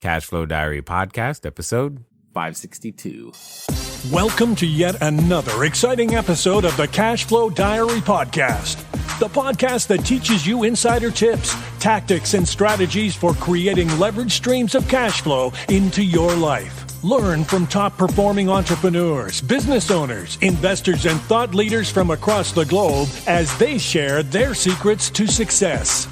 Cashflow Diary Podcast, episode 562. Welcome to yet another exciting episode of the Cashflow Diary Podcast, the podcast that teaches you insider tips, tactics, and strategies for creating leverage streams of cash flow into your life. Learn from top-performing entrepreneurs, business owners, investors, and thought leaders from across the globe as they share their secrets to success.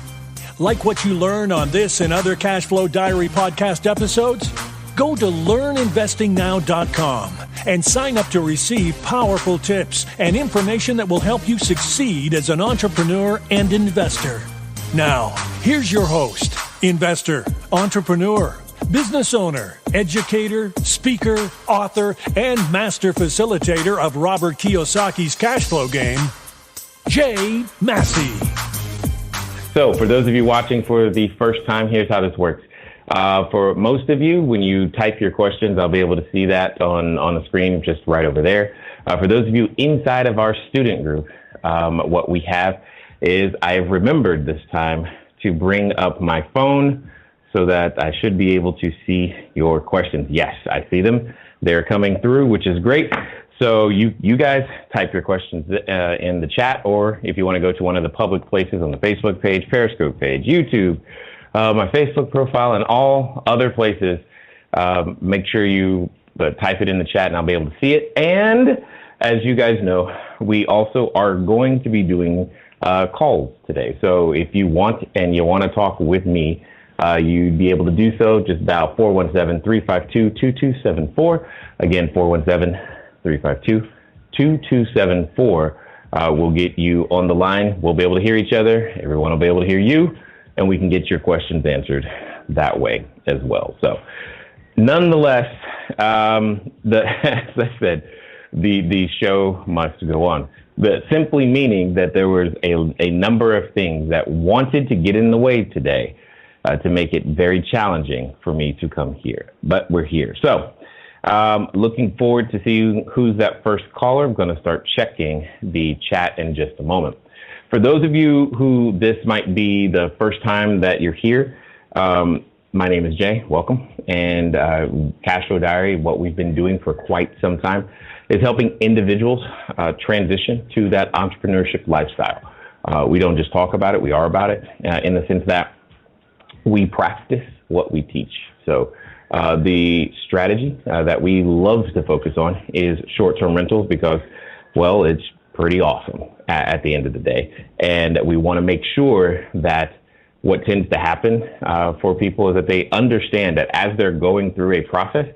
Like what you learn on this and other Cashflow Diary podcast episodes? Go to learninvestingnow.com and sign up to receive powerful tips and information that will help you succeed as an entrepreneur and investor. Now, here's your host, investor, entrepreneur, business owner, educator, speaker, author, and master facilitator of Robert Kiyosaki's cash flow game, Jay Massey. So for those of you watching for the first time, here's how this works. For most of you, when you type your questions, I'll be able to see that on the screen just right over there. For those of you inside of our student group, what we have is I've remembered this time to bring up my phone so that I should be able to see your questions. Yes, I see them. They're coming through, which is great. So you guys type your questions in the chat, or if you want to go to one of the public places on the Facebook page, Periscope page, YouTube, my Facebook profile, and all other places, make sure you type it in the chat and I'll be able to see it. And as you guys know, we also are going to be doing calls today. So if you want and you want to talk with me, you'd be able to do so. Just dial 417-352-2274. Again, 417-352-2274. We'll get you on the line. We'll be able to hear each other. Everyone will be able to hear you, and we can get your questions answered that way as well. So nonetheless, as I said, the show must go on. But simply meaning that there was a number of things that wanted to get in the way today to make it very challenging for me to come here. But we're here. So looking forward to see who's that first caller. I'm going to start checking the chat in just a moment. For those of you who this might be the first time that you're here, my name is Jay. Welcome. And Cashflow Diary, what we've been doing for quite some time, is helping individuals transition to that entrepreneurship lifestyle. We don't just talk about it, we are about it, in the sense that we practice what we teach. So the strategy that we love to focus on is short-term rentals because, well, it's pretty awesome at the end of the day. And we want to make sure that what tends to happen for people is that they understand that as they're going through a process,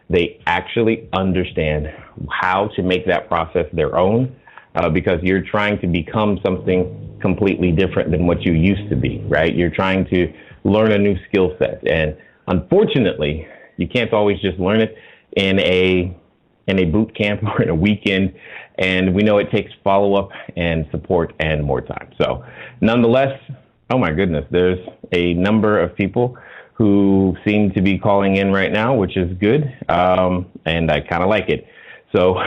they actually understand how to make that process their own, because you're trying to become something completely different than what you used to be, right? You're trying to learn a new skill set. And unfortunately, you can't always just learn it in a boot camp or in a weekend. And we know it takes follow-up and support and more time. So nonetheless, oh my goodness, there's a number of people who seem to be calling in right now, which is good. And I kind of like it. So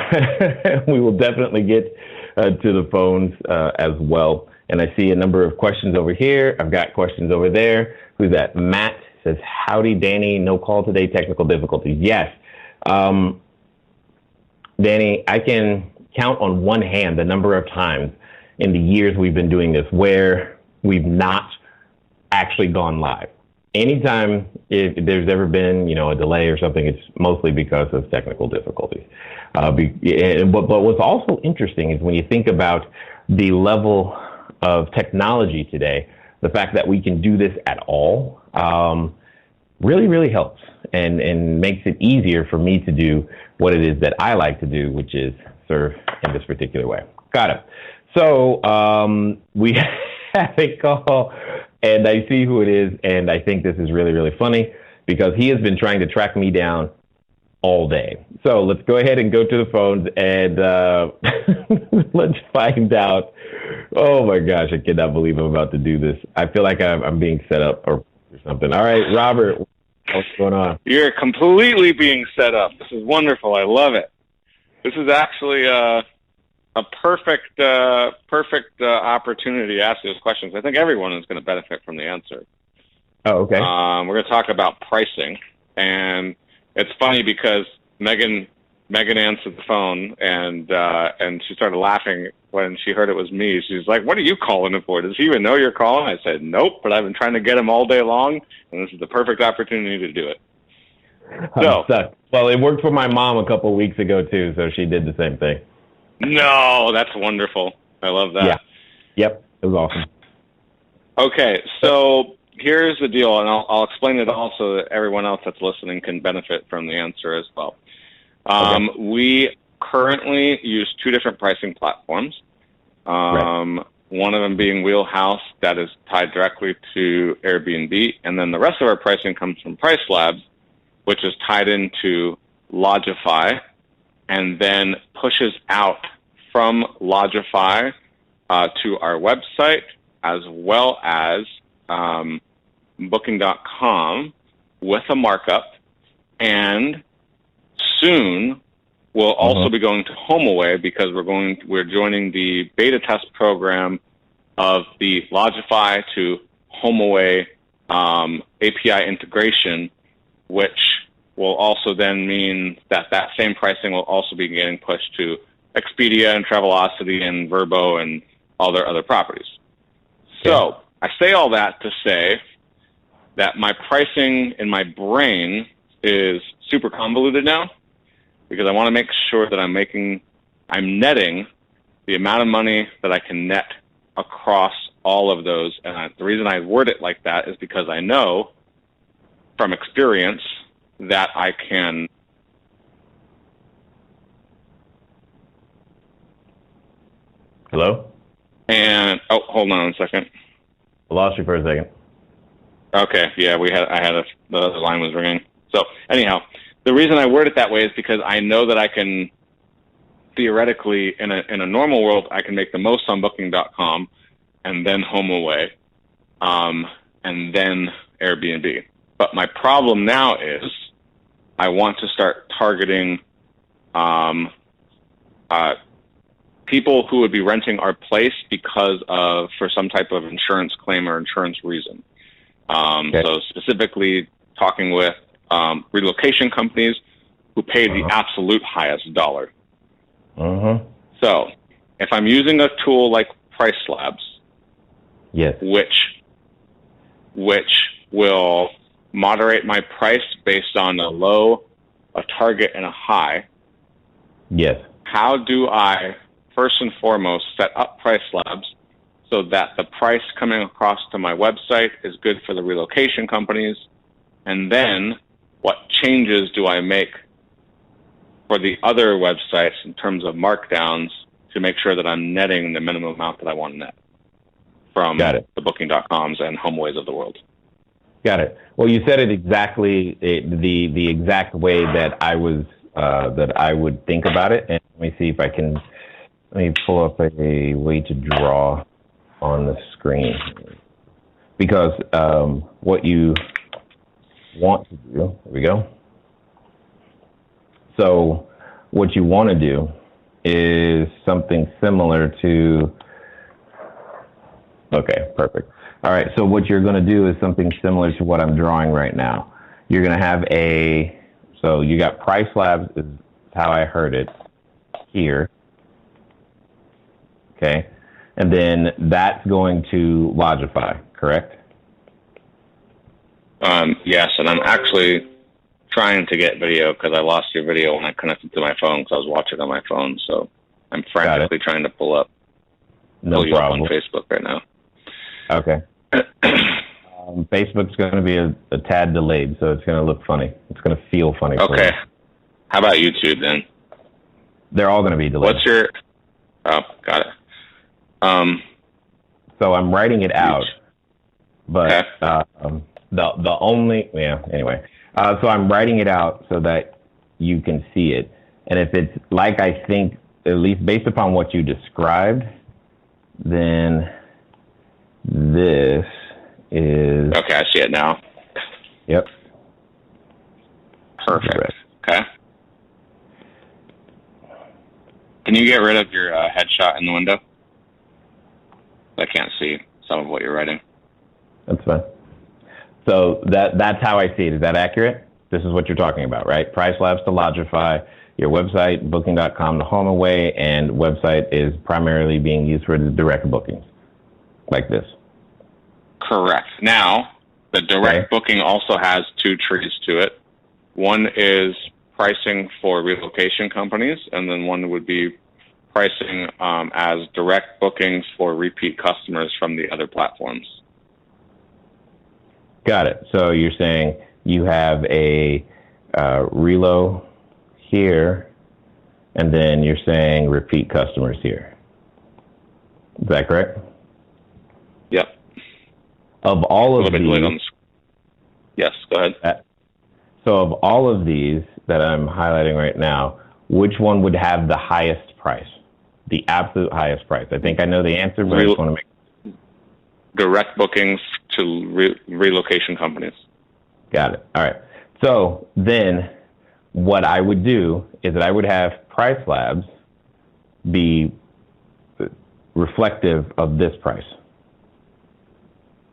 we will definitely get to the phones as well. And I see a number of questions over here. I've got questions over there. Who's that? Matt says, howdy, Danny. No call today, technical difficulties. Yes. Danny, I can count on one hand the number of times in the years we've been doing this where we've not actually gone live. Anytime if there's ever been, a delay or something, it's mostly because of technical difficulties. But what's also interesting is when you think about the level of technology today, the fact that we can do this at all really, really helps and makes it easier for me to do what it is that I like to do, which is serve in this particular way. Got it. So we have a call, and I see who it is, and I think this is really, really funny because he has been trying to track me down all day. So let's go ahead and go to the phones and let's find out. Oh my gosh, I cannot believe I'm about to do this. I feel like I'm being set up or something. All right, Robert, what's going on? You're completely being set up. This is wonderful. I love it. This is actually a perfect opportunity to ask those questions. I think everyone is going to benefit from the answer. Oh, okay. We're going to talk about pricing. And it's funny because Megan answered the phone, and she started laughing when she heard it was me. She's like, "What are you calling him for? Does he even know you're calling?" I said, "Nope, but I've been trying to get him all day long, and this is the perfect opportunity to do it." So, well, it worked for my mom a couple of weeks ago too, so she did the same thing. no, that's wonderful. I love that. Yeah. Yep. It was awesome. Okay, so here's the deal, and I'll explain it all so that everyone else that's listening can benefit from the answer as well. Okay. We currently use two different pricing platforms. Right. One of them being Wheelhouse, that is tied directly to Airbnb, and then the rest of our pricing comes from PriceLabs, which is tied into Lodgify, and then pushes out from Lodgify to our website, as well as Booking.com with a markup, and soon we'll also be going to HomeAway because we're joining the beta test program of the Lodgify to HomeAway API integration, which will also then mean that same pricing will also be getting pushed to Expedia and Travelocity and Vrbo and all their other properties. So I say all that to say that my pricing in my brain is super convoluted now, because I want to make sure that I'm netting the amount of money that I can net across all of those. And the reason I word it like that is because I know from experience that I can. Hello? And, hold on a second. I lost you for a second. Okay, yeah, the other line was ringing. So anyhow, the reason I word it that way is because I know that I can theoretically, in a normal world, I can make the most on Booking.com, and then HomeAway, and then Airbnb. But my problem now is I want to start targeting people who would be renting our place for some type of insurance claim or insurance reason. So specifically talking with relocation companies who pay the absolute highest dollar. So if I'm using a tool like PriceLabs, yes, which will moderate my price based on a low, a target, and a high, yes, how do I first and foremost set up PriceLabs so that the price coming across to my website is good for the relocation companies? And then what changes do I make for the other websites in terms of markdowns to make sure that I'm netting the minimum amount that I want to net from the Booking.coms and HomeAways of the world? Got it. Well, you said it exactly the exact way that I would think about it. And let me see if I can. Let me pull up a way to draw on the screen, because what you want to do. There we go. So what you want to do is something similar to. Okay, perfect. All right, so what you're going to do is something similar to what I'm drawing right now. You're going to have so you got PriceLabs is how I heard it here. Okay, and then that's going to Lodgify, correct? Yes, and I'm actually trying to get video because I lost your video when I connected to my phone because I was watching on my phone. So I'm frantically trying to pull you up on Facebook right now. Okay. Facebook's going to be a tad delayed, so it's going to look funny. It's going to feel funny. Okay. How about YouTube then? They're all going to be delayed. What's your? Oh, got it. So I'm writing it out, but the only anyway. So I'm writing it out so that you can see it, and if it's like I think, at least based upon what you described, then this is okay. I see it now. Yep. Perfect. Okay. Can you get rid of your headshot in the window? I can't see some of what you're writing. That's fine. So that's how I see it. Is that accurate? This is what you're talking about, right? Price Labs to Lodgify, your website, booking.com to HomeAway, and website is primarily being used for the direct bookings, like this. Correct. Now, the direct booking also has two trees to it. One is pricing for relocation companies, and then one would be pricing as direct bookings for repeat customers from the other platforms. Got it. So you're saying you have a relo here, and then you're saying repeat customers here. Is that correct? Yep. Of all of these, yes, go ahead. So of all of these that I'm highlighting right now, which one would have the highest price? The absolute highest price? I think I know the answer, but I just want to make direct bookings to relocation companies. Got it. All right. So then what I would do is that I would have Price Labs be reflective of this price.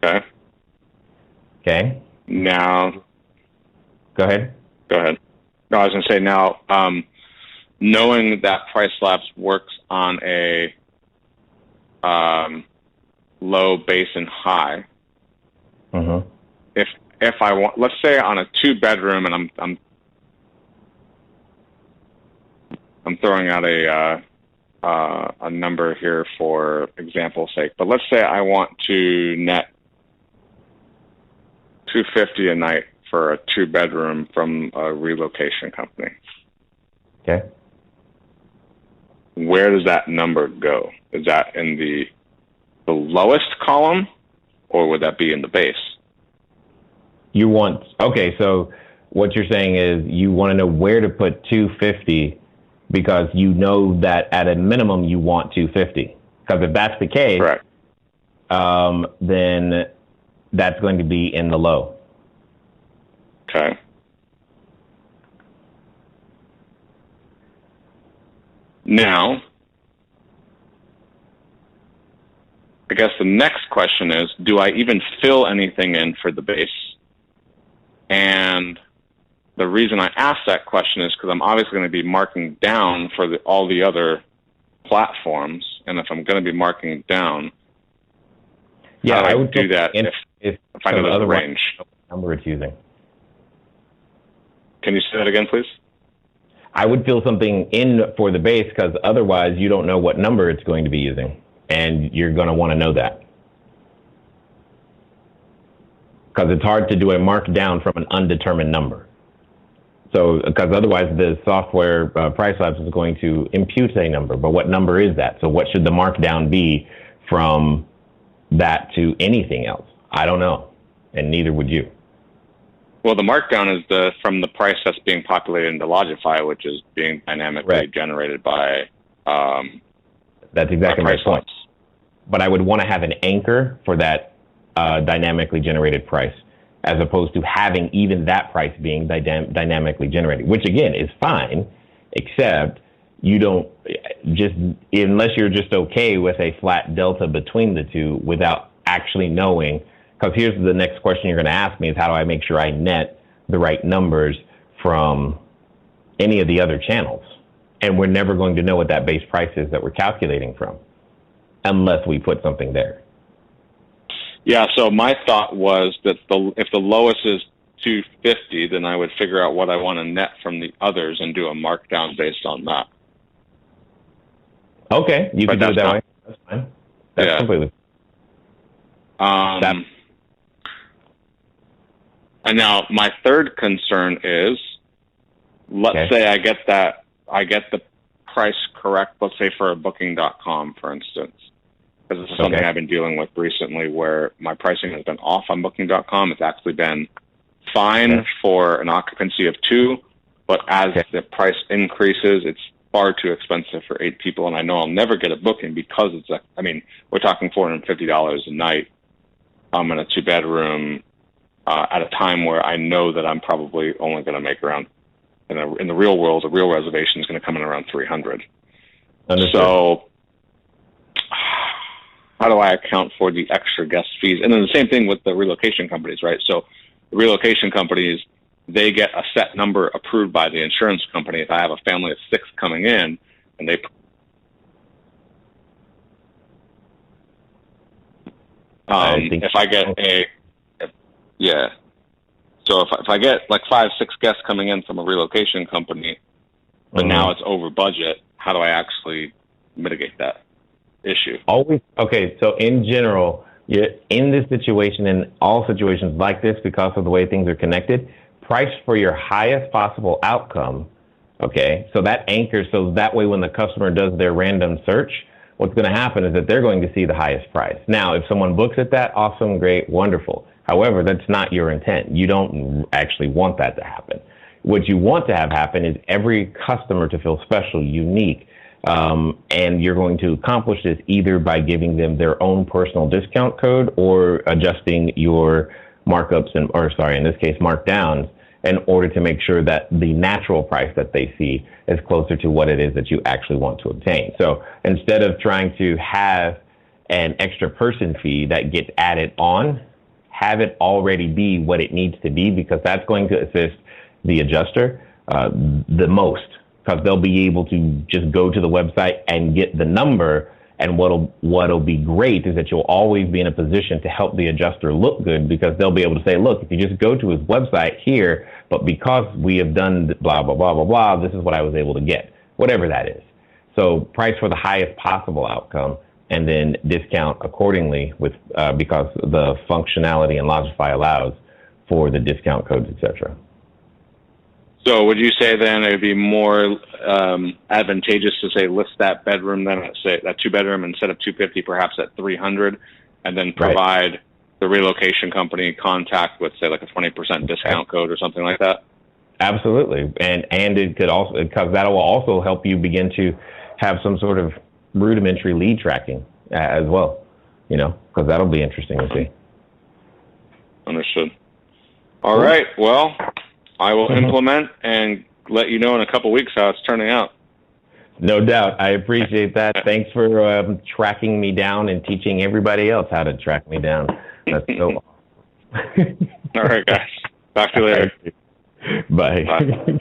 Okay. Okay. Now, go ahead. Go ahead. No, I was going to say now, knowing that Price Labs works on a low, base, and high. Mm-hmm. If I want, let's say on a 2-bedroom, and I'm throwing out a number here for example's sake, but let's say I want to net $250 a night for a 2-bedroom from a relocation company. Okay. Where does that number go? Is that in the lowest column, or would that be in the base? Okay, so what you're saying is you want to know where to put 250 because you know that at a minimum you want 250. Because if that's the case, correct, then that's going to be in the low. Okay. Now, I guess the next question is, do I even fill anything in for the base? And the reason I ask that question is because I'm obviously going to be marking down for all the other platforms. And if I'm going to be marking down, how do I would do that if I know the range? Number it's using. Can you say that again, please? I would fill something in for the base because otherwise you don't know what number it's going to be using. And you're going to want to know that. Because it's hard to do a markdown from an undetermined number. So, because otherwise the software Price Labs is going to impute a number, but what number is that? So what should the markdown be from that to anything else? I don't know, and neither would you. Well, the markdown is from the price that's being populated into Lodgify, which is being dynamically generated by that's exactly my point. But I would want to have an anchor for that dynamically generated price, as opposed to having even that price being dynamically generated, which again is fine, except you don't unless you're just okay with a flat delta between the two without actually knowing. Because here's the next question you're going to ask me is how do I make sure I net the right numbers from any of the other channels? And we're never going to know what that base price is that we're calculating from unless we put something there. Yeah, so my thought was that if the lowest is 250, then I would figure out what I want to net from the others and do a markdown based on that. Okay, you can do it that way. That's fine. That's completely. And now my third concern is, let's say I get the price correct, let's say for a booking.com, for instance. Because this is something I've been dealing with recently where my pricing has been off on booking.com. It's actually been fine for an occupancy of 2, but as the price increases, it's far too expensive for 8 people, and I know I'll never get a booking because we're talking $450 a night in a 2-bedroom at a time where I know that I'm probably only going to make around, in the real world, a real reservation is going to come in around $300. Understood. So how do I account for the extra guest fees? And then the same thing with the relocation companies, right? So the relocation companies, they get a set number approved by the insurance company. If I have a family of 6 coming in, and they if I get so if I get like 5, 6 guests coming in from a relocation company, but now it's over budget, how do I actually mitigate that issue? Always. Okay. So in general, you're in this situation, in all situations like this, because of the way things are connected, price for your highest possible outcome. Okay. So that anchors, so that way when the customer does their random search, what's going to happen is that they're going to see the highest price. Now, if someone books at that, awesome, great, wonderful. However, that's not your intent. You don't actually want that to happen. What you want to have happen is every customer to feel special, unique, and you're going to accomplish this either by giving them their own personal discount code or adjusting your markups in this case, markdowns, in order to make sure that the natural price that they see is closer to what it is that you actually want to obtain. So instead of trying to have an extra person fee that gets added on, have it already be what it needs to be, because that's going to assist the adjuster the most, because they'll be able to just go to the website and get the number. And what'll be great is that you'll always be in a position to help the adjuster look good, because they'll be able to say, look, if you just go to his website here, but because we have done blah, blah, blah, blah, blah, this is what I was able to get, whatever that is. So price for the highest possible outcome, and then discount accordingly with because the functionality and Logify allows for the discount codes, etc. So would you say then it would be more advantageous to say list that bedroom then at, say, that 2-bedroom instead of $250, perhaps at $300, and then provide the relocation company contact with, say, like a 20% discount code or something like that? Absolutely, and it could also, because that will also help you begin to have some sort of rudimentary lead tracking as well, because that'll be interesting to see. Understood. All right. Well, I will implement and let you know in a couple weeks how it's turning out. No doubt. I appreciate that. Thanks for tracking me down and teaching everybody else how to track me down. That's so awesome. All right, guys. Talk to you later. Bye. Bye.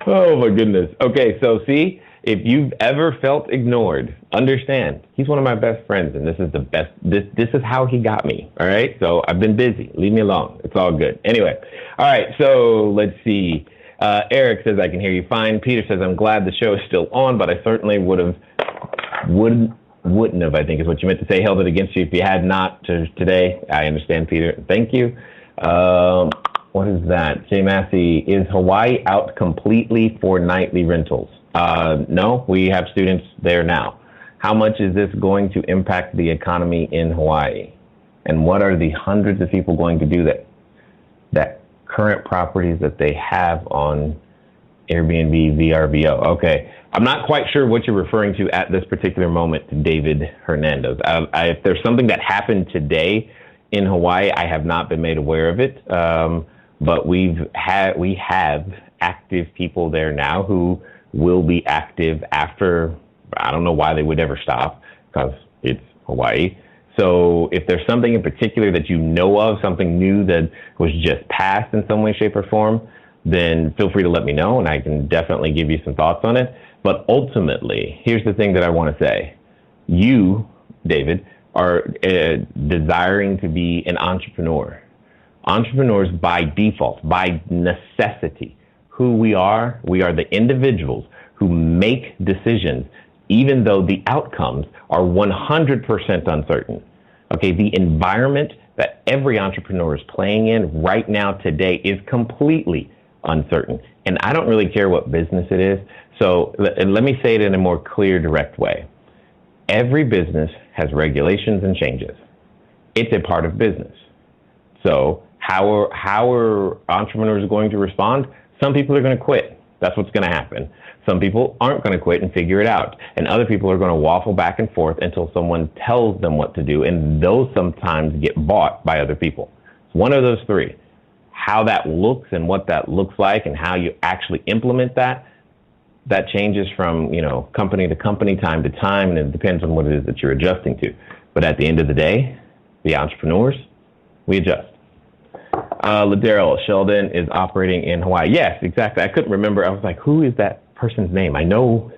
Oh, my goodness. Okay, so see, if you've ever felt ignored, understand, he's one of my best friends, and this is the best. This is how he got me, all right? So I've been busy. Leave me alone. It's all good. Anyway, all right, so let's see. Eric says, I can hear you fine. Peter says, I'm glad the show is still on, but I certainly wouldn't have, I think is what you meant to say, held it against you if you had not today. I understand, Peter. Thank you. What is that? Jay Massey, is Hawaii out completely for nightly rentals? No, we have students there now. How much is this going to impact the economy in Hawaii? And what are the hundreds of people going to do that current properties that they have on Airbnb, VRBO? Okay, I'm not quite sure what you're referring to at this particular moment, David Hernandez. If there's something that happened today in Hawaii, I have not been made aware of it. But we have active people there now who will be active after. I don't know why they would ever stop, because it's Hawaii. So if there's something in particular that you know of, something new that was just passed in some way, shape, or form, then feel free to let me know, and I can definitely give you some thoughts on it. But ultimately, here's the thing that I want to say. You, David, are desiring to be an entrepreneur. Entrepreneurs by default, by necessity, who we are the individuals who make decisions, even though the outcomes are 100% uncertain. Okay, the environment that every entrepreneur is playing in right now today is completely uncertain. And I don't really care what business it is. So let me say it in a more clear, direct way. Every business has regulations and changes. It's a part of business. So how are entrepreneurs going to respond? Some people are going to quit. That's what's going to happen. Some people aren't going to quit and figure it out. And other people are going to waffle back and forth until someone tells them what to do. And those sometimes get bought by other people. It's one of those three. How that looks and what that looks like and how you actually implement that changes from, company to company, time to time, and it depends on what it is that you're adjusting to. But at the end of the day, the entrepreneurs, we adjust. Ladero, Sheldon is operating in Hawaii. Yes, exactly. I couldn't remember. I was like, who is that person's name? I know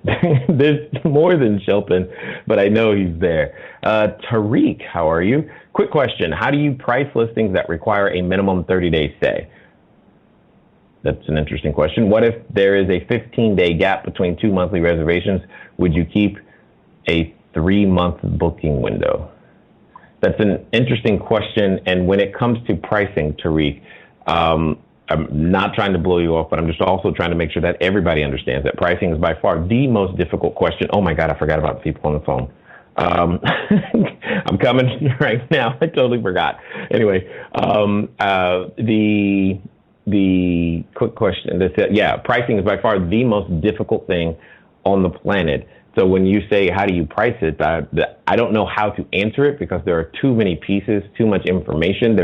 there's more than Sheldon, but I know he's there. Tariq, how are you? Quick question. How do you price listings that require a minimum 30-day stay? That's an interesting question. What if there is a 15-day gap between 2 monthly reservations? Would you keep a 3-month booking window? That's an interesting question. And when it comes to pricing, Tariq, I'm not trying to blow you off, but I'm just also trying to make sure that everybody understands that pricing is by far the most difficult question. Oh my God, I forgot about the people on the phone. I'm coming right now. I totally forgot. Anyway, the quick question, pricing is by far the most difficult thing on the planet. So when you say, how do you price it? I don't know how to answer it because there are too many pieces, too much information.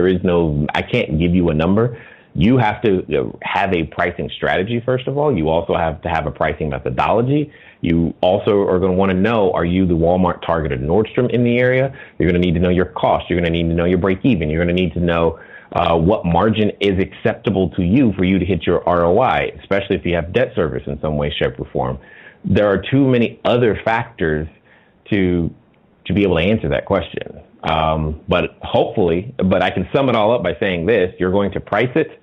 I can't give you a number. You have to have a pricing strategy, first of all. You also have to have a pricing methodology. You also are going to want to know, are you the Walmart, Target, or Nordstrom in the area? You're going to need to know your cost. You're going to need to know your break even. You're going to need to know what margin is acceptable to you for you to hit your ROI, especially if you have debt service in some way, shape, or form. There are too many other factors to be able to answer that question. But I can sum it all up by saying this: you're going to price it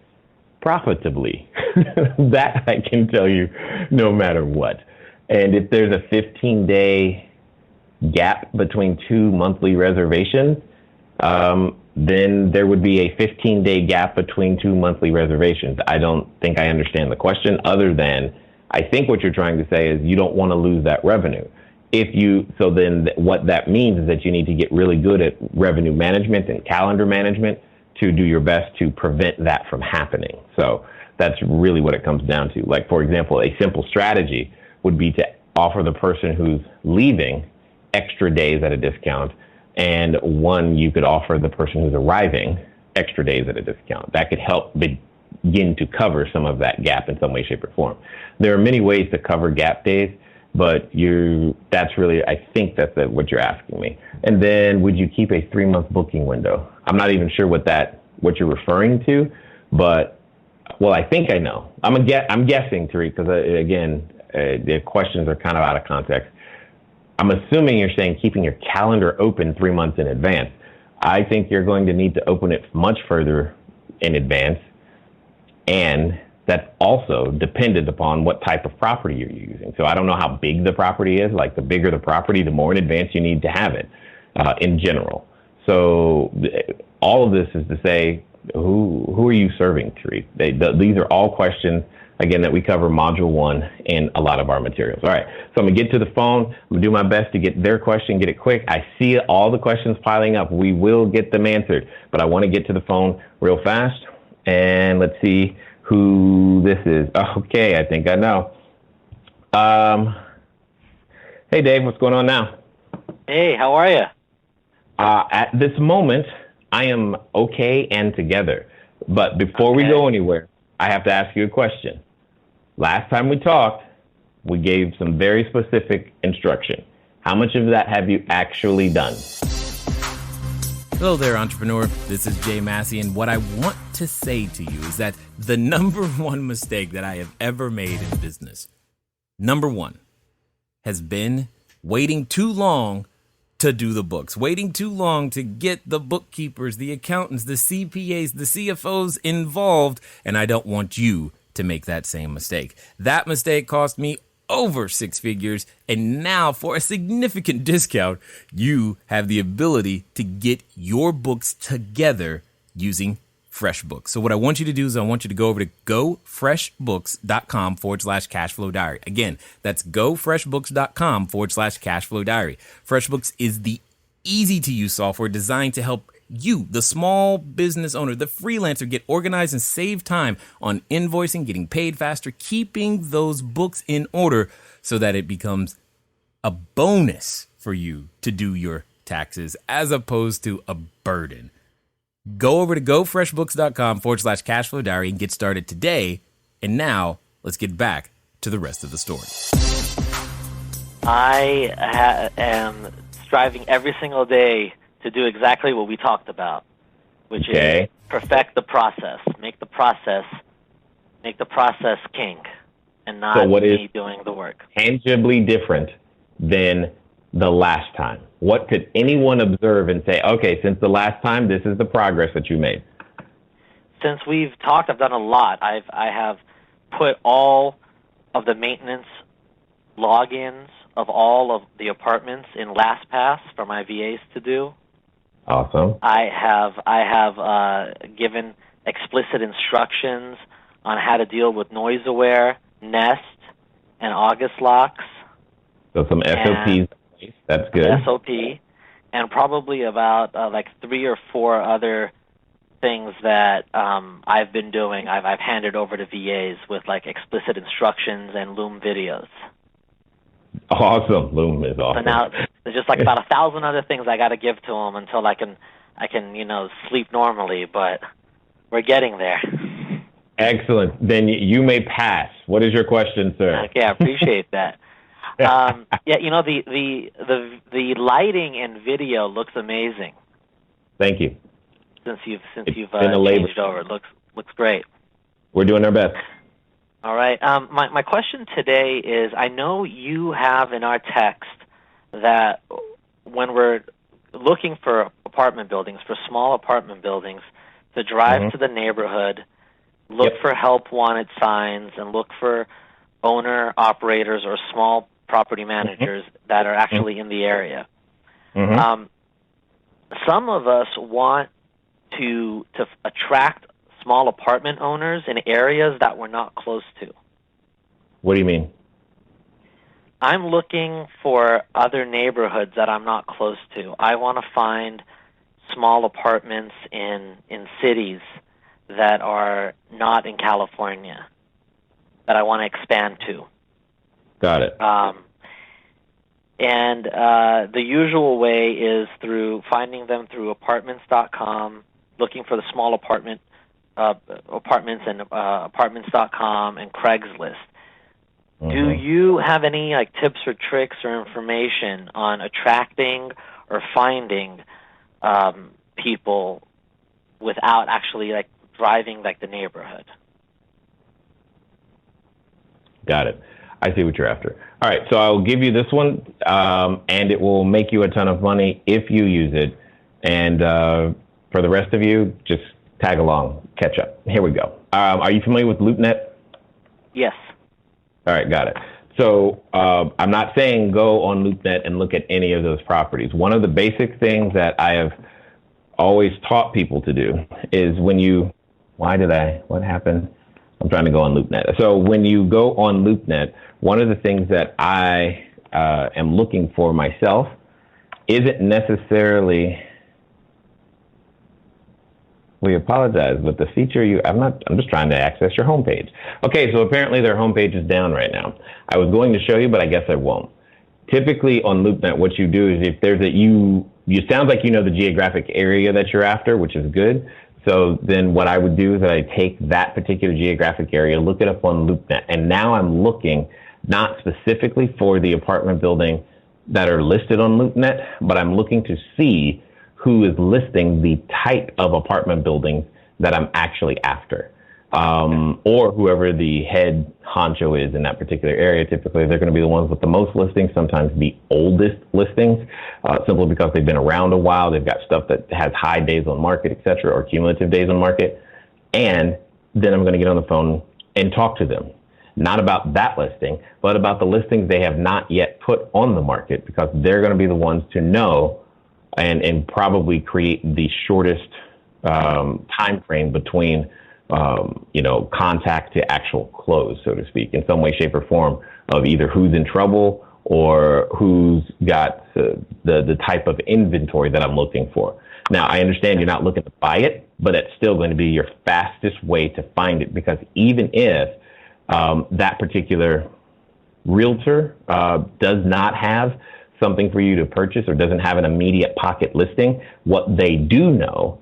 profitably. That I can tell you no matter what. And if there's a 15-day gap between 2 monthly reservations, then there would be a 15-day gap between 2 monthly reservations. I don't think I understand the question, other than I think what you're trying to say is you don't want to lose that revenue. So then what that means is that you need to get really good at revenue management and calendar management to do your best to prevent that from happening. So that's really what it comes down to. Like, for example, a simple strategy would be to offer the person who's leaving extra days at a discount, and you could offer the person who's arriving extra days at a discount. That could help begin to cover some of that gap in some way, shape, or form. There are many ways to cover gap days, but I think that's what you're asking me. And then, would you keep a 3-month booking window? I'm not even sure what you're referring to, but, well, I think I know. I'm guessing, Tariq, because again, the questions are kind of out of context. I'm assuming you're saying keeping your calendar open 3 months in advance. I think you're going to need to open it much further in advance, and that's also dependent upon what type of property you're using. So I don't know how big the property is. Like, the bigger the property, the more in advance you need to have it in general. So all of this is to say, who are you serving, Tariq? These are all questions, again, that we cover module 1 in a lot of our materials. All right, so I'm gonna get to the phone. I'm gonna do my best to get their question, get it quick. I see all the questions piling up. We will get them answered, but I wanna get to the phone real fast. And let's see who this is. Okay, I think I know. Hey, Dave, what's going on now? Hey, how are you? At this moment, I am okay and together. But before we go anywhere, I have to ask you a question. Last time we talked, we gave some very specific instruction. How much of that have you actually done? Hello there, entrepreneur. This is Jay Massey, and what I want to say to you is that the number one mistake that I have ever made in business, number one, has been waiting too long to do the books, waiting too long to get the bookkeepers, the accountants, the CPAs, the CFOs involved, and I don't want you to make that same mistake. That mistake cost me over 6 figures, and now for a significant discount, you have the ability to get your books together using FreshBooks. So what I want you to do is I want you to go over to gofreshbooks.com/cashflowdiary. Again, that's gofreshbooks.com/cashflowdiary. FreshBooks is the easy to use software designed to help you, the small business owner, the freelancer, get organized and save time on invoicing, getting paid faster, keeping those books in order so that it becomes a bonus for you to do your taxes as opposed to a burden. Go over to gofreshbooks.com/cashflowdiary and get started today. And now let's get back to the rest of the story. I am striving every single day to do exactly what we talked about. which Okay. is perfect the process, make the process king, and not So what is me doing the work. tangibly different than the last time? What could anyone observe and say, okay, since the last time, this is the progress that you made? Since we've talked, I've done a lot. I have put all of the maintenance logins of all of the apartments in LastPass for my VAs to do. Awesome. I have given explicit instructions on how to deal with noise aware, Nest, and August locks. So some SOPs. That's good. SOP, and probably about like 3 or 4 other things that I've been doing. I've handed over to VAs with like explicit instructions and Loom videos. Awesome. Loom is awesome. So now there's just like about 1,000 other things I got to give to them until I can sleep normally. But we're getting there. Excellent. Then you may pass. What is your question, sir? Okay, I appreciate that. Yeah, the lighting and video looks amazing. Thank you. Since you've been a labor. changed over, it looks great. We're doing our best. All right. My question today is, I know you have in our text that when we're looking for apartment buildings, for small apartment buildings, to drive to the neighborhood, look for help wanted signs, and look for owner operators or small property managers that are actually in the area. Some of us want to attract small apartment owners in areas that we're not close to. What do you mean? I'm looking for other neighborhoods that I'm not close to. I want to find small apartments in cities that are not in California that I want to expand to. Got it. And the usual way is through finding them through apartments.com, looking for the small apartments and apartments.com and Craigslist. Do you have any like tips or tricks or information on attracting or finding people without actually like driving like the neighborhood? Got it. I see what you're after. All right, so I'll give you this one, and it will make you a ton of money if you use it. And for the rest of you, just tag along, catch up. Here we go. Are you familiar with LoopNet? Yes. All right, got it. So I'm not saying go on LoopNet and look at any of those properties. One of the basic things that I have always taught people to do is what happened? I'm trying to go on LoopNet. So when you go on LoopNet, one of the things that I am looking for myself isn't necessarily, we apologize, but the feature I'm just trying to access your homepage. Okay, so apparently their homepage is down right now. I was going to show you, but I guess I won't. Typically on LoopNet, what you do is if there's you sound like you know the geographic area that you're after, which is good. So then what I would do is that I take that particular geographic area, look it up on LoopNet, and now I'm looking not specifically for the apartment building that are listed on LoopNet, but I'm looking to see who is listing the type of apartment buildings that I'm actually after. Or whoever the head honcho is in that particular area. Typically, they're going to be the ones with the most listings, sometimes the oldest listings, simply because they've been around a while. They've got stuff that has high days on market, et cetera, or cumulative days on market. And then I'm going to get on the phone and talk to them, not about that listing, but about the listings they have not yet put on the market, because they're going to be the ones to know and probably create the shortest time frame between contact to actual close, so to speak, in some way, shape, or form, of either who's in trouble or who's got the type of inventory that I'm looking for. Now, I understand you're not looking to buy it, but it's still going to be your fastest way to find it, because even if that particular realtor does not have something for you to purchase or doesn't have an immediate pocket listing, what they do know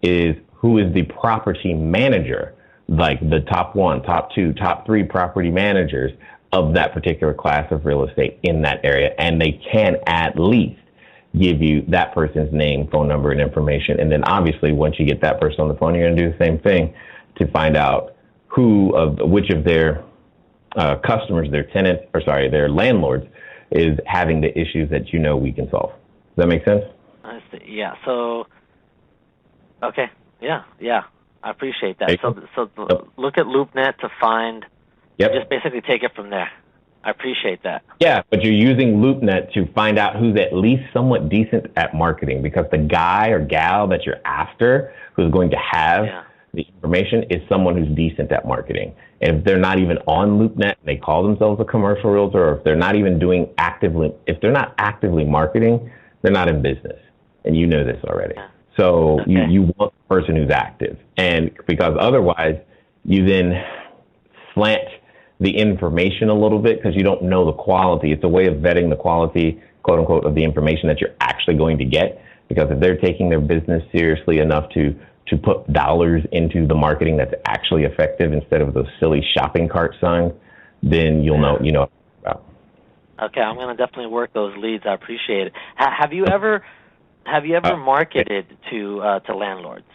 is who is the property manager, like the top 1, top 2, top 3 property managers of that particular class of real estate in that area. And they can at least give you that person's name, phone number, and information. And then obviously, once you get that person on the phone, you're going to do the same thing to find out which of their customers, their landlords, is having the issues that we can solve. Does that make sense? I see. Yeah. So, okay. Yeah. I appreciate that. Look at LoopNet to find. Yep. Just basically take it from there. I appreciate that. Yeah, but you're using LoopNet to find out who's at least somewhat decent at marketing, because the guy or gal that you're after who's going to have the information is someone who's decent at marketing. And if they're not even on LoopNet, they call themselves a commercial realtor, or if they're not even if they're not actively marketing, they're not in business. And you know this already. Yeah. So you want the person who's active. And because otherwise you then slant the information a little bit because you don't know the quality. It's a way of vetting the quality, quote unquote, of the information that you're actually going to get. Because if they're taking their business seriously enough to put dollars into the marketing that's actually effective instead of those silly shopping cart signs, then you'll know. Okay, I'm going to definitely work those leads. I appreciate it. Have you ever marketed to landlords?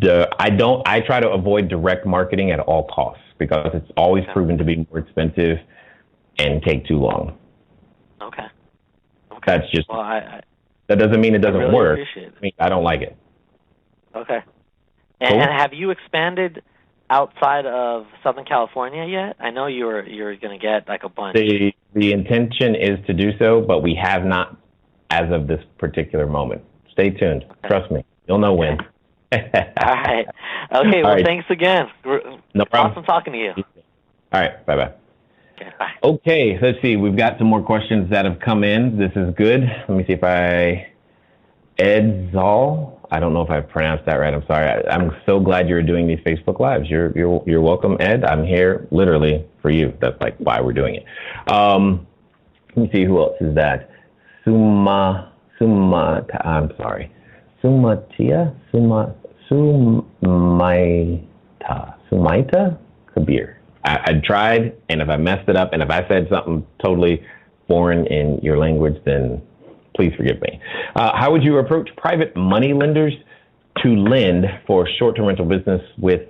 I try to avoid direct marketing at all costs because it's always proven to be more expensive and take too long. Okay. That's just, that doesn't mean it doesn't really work. Appreciate it. I mean, I don't like it. Okay. Cool. And have you expanded outside of Southern California yet? I know you're going to get like a bunch. The intention is to do so, but we have not as of this particular moment. Stay tuned. Okay. Trust me. You'll know when. All right. Okay, well, thanks again. No problem. Awesome talking to you. All right, bye-bye. Okay, bye. Okay, let's see. We've got some more questions that have come in. This is good. Let me see if Ed Zoll. I don't know if I pronounced that right. I'm sorry. I'm so glad you're doing these Facebook Lives. You're welcome, Ed. I'm here literally for you. That's like why we're doing it. Let me see who else is that. Sumaita Kabir. I tried, and if I messed it up, and if I said something totally foreign in your language, then please forgive me. How would you approach private money lenders to lend for short-term rental business without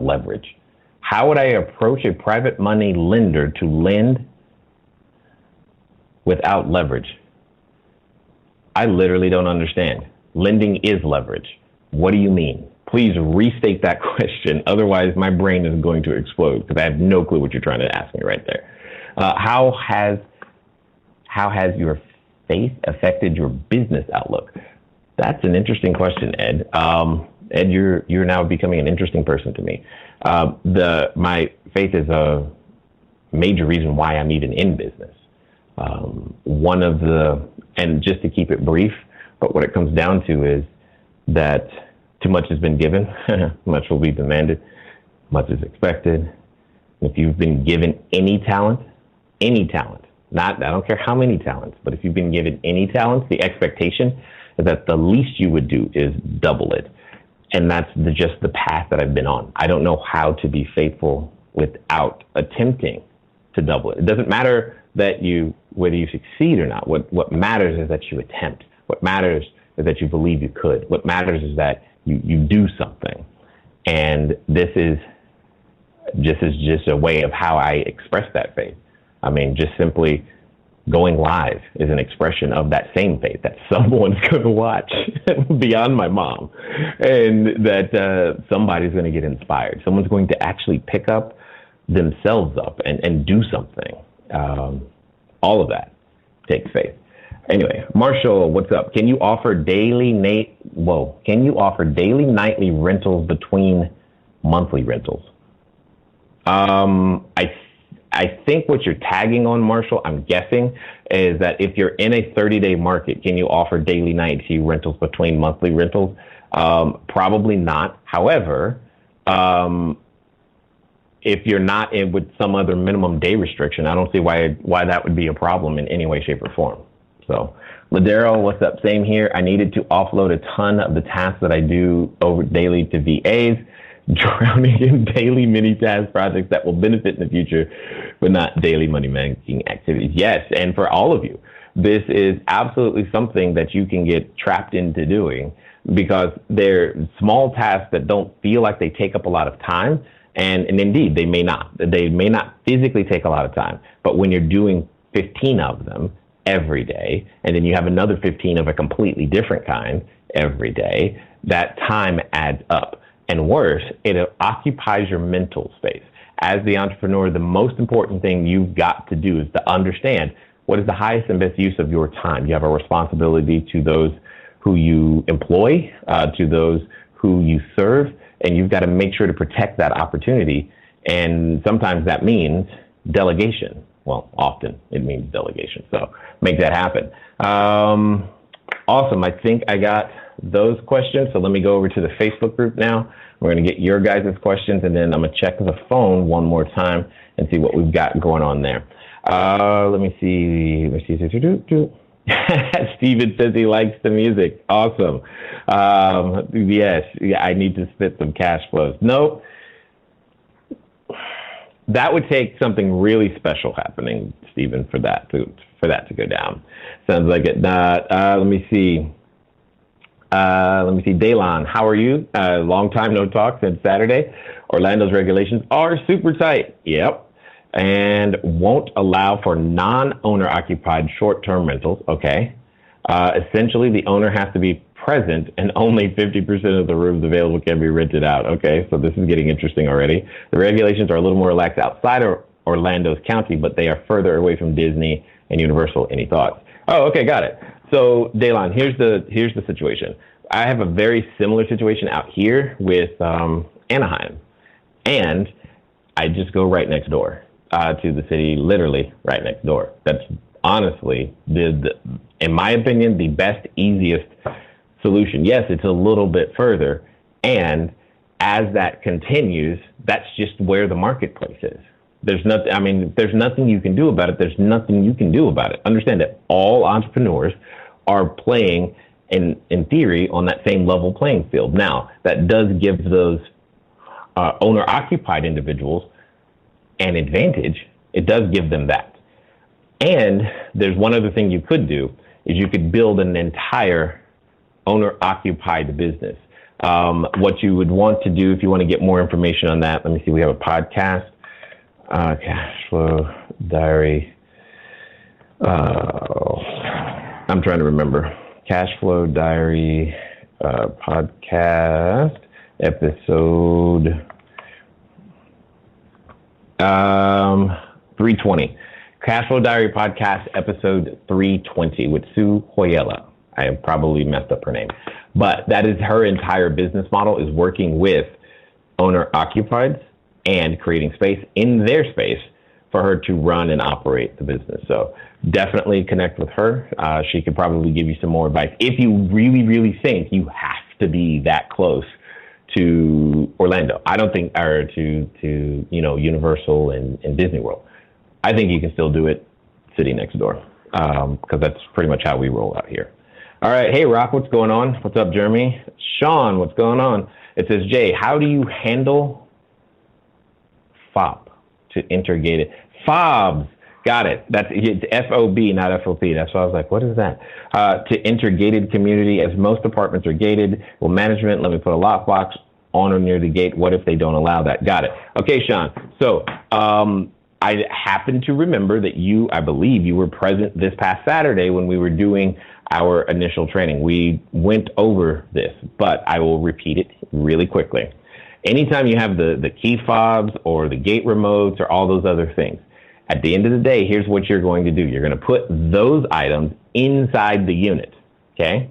leverage? How would I approach a private money lender to lend without leverage? I literally don't understand. Lending is leverage. What do you mean? Please restate that question. Otherwise, my brain is going to explode because I have no clue what you're trying to ask me right there. How has your faith affected your business outlook? That's an interesting question, Ed. Ed, you're now becoming an interesting person to me. My faith is a major reason why I'm even in business. And just to keep it brief, but what it comes down to is that too much has been given, much will be demanded, much is expected. If you've been given any talent, I don't care how many talents, but if you've been given any talents, the expectation is that the least you would do is double it. And that's just the path that I've been on. I don't know how to be faithful without attempting to double it. It doesn't matter whether you succeed or not. What matters is that you attempt. What matters is that you believe you could. What matters is that you do something. And this is just a way of how I express that faith. I mean, just simply going live is an expression of that same faith that someone's going to watch beyond my mom, and that somebody's going to get inspired. Someone's going to actually pick up themselves up and do something. All of that takes faith. Anyway, Marshall, what's up? Can you offer daily, nightly rentals between monthly rentals? I think what you're tagging on, Marshall, I'm guessing, is that if you're in a 30-day market, can you offer daily, nightly rentals between monthly rentals? Probably not. However, if you're not with some other minimum day restriction, I don't see why that would be a problem in any way, shape, or form. So, Ladero, what's up? Same here. I needed to offload a ton of the tasks that I do over daily to VAs. drowning in daily mini task projects that will benefit in the future, but not daily money making activities. Yes, and for all of you, this is absolutely something that you can get trapped into doing because they're small tasks that don't feel like they take up a lot of time. And indeed, they may not. They may not physically take a lot of time. But when you're doing 15 of them every day, and then you have another 15 of a completely different kind every day, that time adds up. And worse, it occupies your mental space. As the entrepreneur, the most important thing you've got to do is to understand what is the highest and best use of your time. You have a responsibility to those who you employ, to those who you serve, and you've got to make sure to protect that opportunity. And sometimes that means delegation. Well, often it means delegation. So make that happen. Awesome. I think I got those questions. So let me go over to the Facebook group now. We're going to get your guys' questions, and then I'm going to check the phone one more time and see what we've got going on there. Let me see. Steven says he likes the music. Awesome. Yes, I need to spit some cash flows. Nope. That would take something really special happening, Steven, for that to go down. Sounds like it. Let me see. Daylon, how are you? Long time no talk since Saturday. Orlando's regulations are super tight. Yep. And won't allow for non-owner occupied short-term rentals. Okay. Essentially, the owner has to be present and only 50% of the rooms available can be rented out. Okay. So this is getting interesting already. The regulations are a little more relaxed outside of Orlando's county, but they are further away from Disney and Universal. Any thoughts? Oh, okay. Got it. So Daylon, here's the situation. I have a very similar situation out here with Anaheim, and I just go right next door to the city, literally right next door. That's honestly, in my opinion, the best, easiest solution. Yes, it's a little bit further, and as that continues, that's just where the marketplace is. There's nothing. I mean, there's nothing you can do about it. There's nothing you can do about it. Understand that all entrepreneurs are playing, in theory, on that same level playing field. Now, that does give those owner-occupied individuals an advantage. It does give them that. And there's one other thing you could do, is you could build an entire owner-occupied business. What you would want to do, if you want to get more information on that, let me see, we have a podcast, CashFlowDiary. I'm trying to remember. CashFlowDiary podcast episode 320. CashFlowDiary podcast episode 320 with Sue Hoyela. I have probably messed up her name, but that is her entire business model, is working with owner-occupieds and creating space in their space for her to run and operate the business. So definitely connect with her. She could probably give you some more advice if you really, really think you have to be that close to Orlando. I don't think, or to Universal and Disney World. I think you can still do it sitting next door, because that's pretty much how we roll out here. All right. Hey, Rock, what's going on? What's up, Jeremy? Sean, what's going on? It says, Jay, how do you handle FOB to enter gated? FOBs. Got it. It's FOB, not FOP. That's why I was like, what is that? To enter gated community, as most apartments are gated. Well, management, let me put a lockbox on or near the gate. What if they don't allow that? Got it. Okay, Sean. So I happen to remember that I believe you were present this past Saturday when we were doing our initial training. We went over this, but I will repeat it really quickly. Anytime you have the key fobs or the gate remotes or all those other things, at the end of the day, here's what you're going to do. You're going to put those items inside the unit, okay?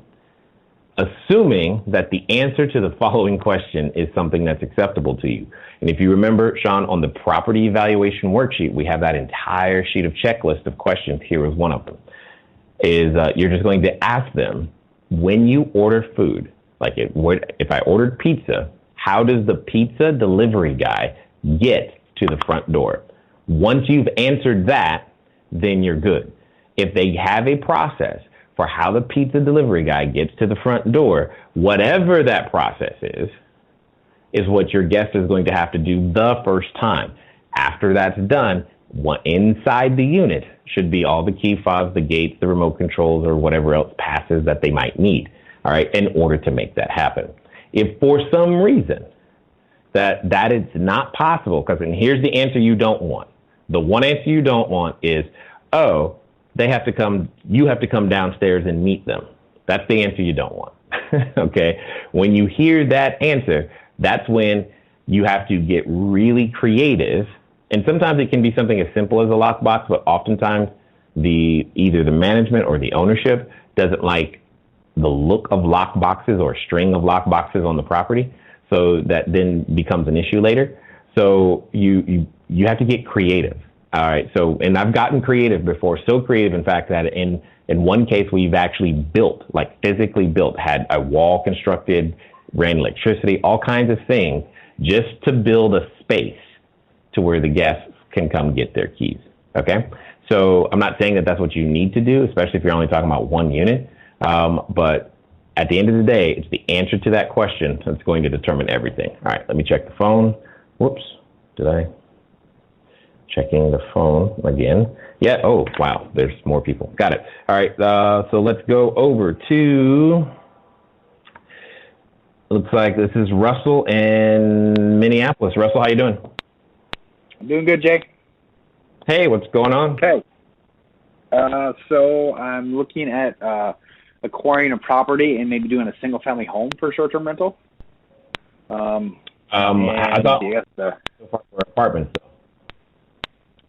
Assuming that the answer to the following question is something that's acceptable to you. And if you remember, Sean, on the property evaluation worksheet, we have that entire sheet of checklist of questions. Here is one of them. You're just going to ask them, when you order food, like if I ordered pizza, how does the pizza delivery guy get to the front door? Once you've answered that, then you're good. If they have a process for how the pizza delivery guy gets to the front door, whatever that process is, is what your guest is going to have to do the first time. After that's done, inside the unit should be all the key fobs, the gates, the remote controls, or whatever else passes that they might need, all right, in order to make that happen. If for some reason that is not possible, and here's the answer you don't want. The one answer you don't want is, oh, you have to come downstairs and meet them. That's the answer you don't want. Okay? When you hear that answer, that's when you have to get really creative. And sometimes it can be something as simple as a lockbox, but oftentimes either the management or the ownership doesn't like the look of lockboxes or string of lockboxes on the property. So that then becomes an issue later. So you have to get creative. All right. So, and I've gotten creative before, so creative, in fact, that in one case we've actually built, like physically built, had a wall constructed, ran electricity, all kinds of things, just to build a space to where the guests can come get their keys. Okay. So I'm not saying that that's what you need to do, especially if you're only talking about one unit. But at the end of the day, it's the answer to that question that's going to determine everything. All right, let me check the phone. Whoops, checking the phone again. Yeah, oh, wow, there's more people. Got it. All right, so let's go over to, looks like this is Russell in Minneapolis. Russell, how you doing? I'm doing good, Jay. Hey, what's going on? Okay. So I'm looking at acquiring a property and maybe doing a single-family home for short-term rental. I thought so far for apartments, though.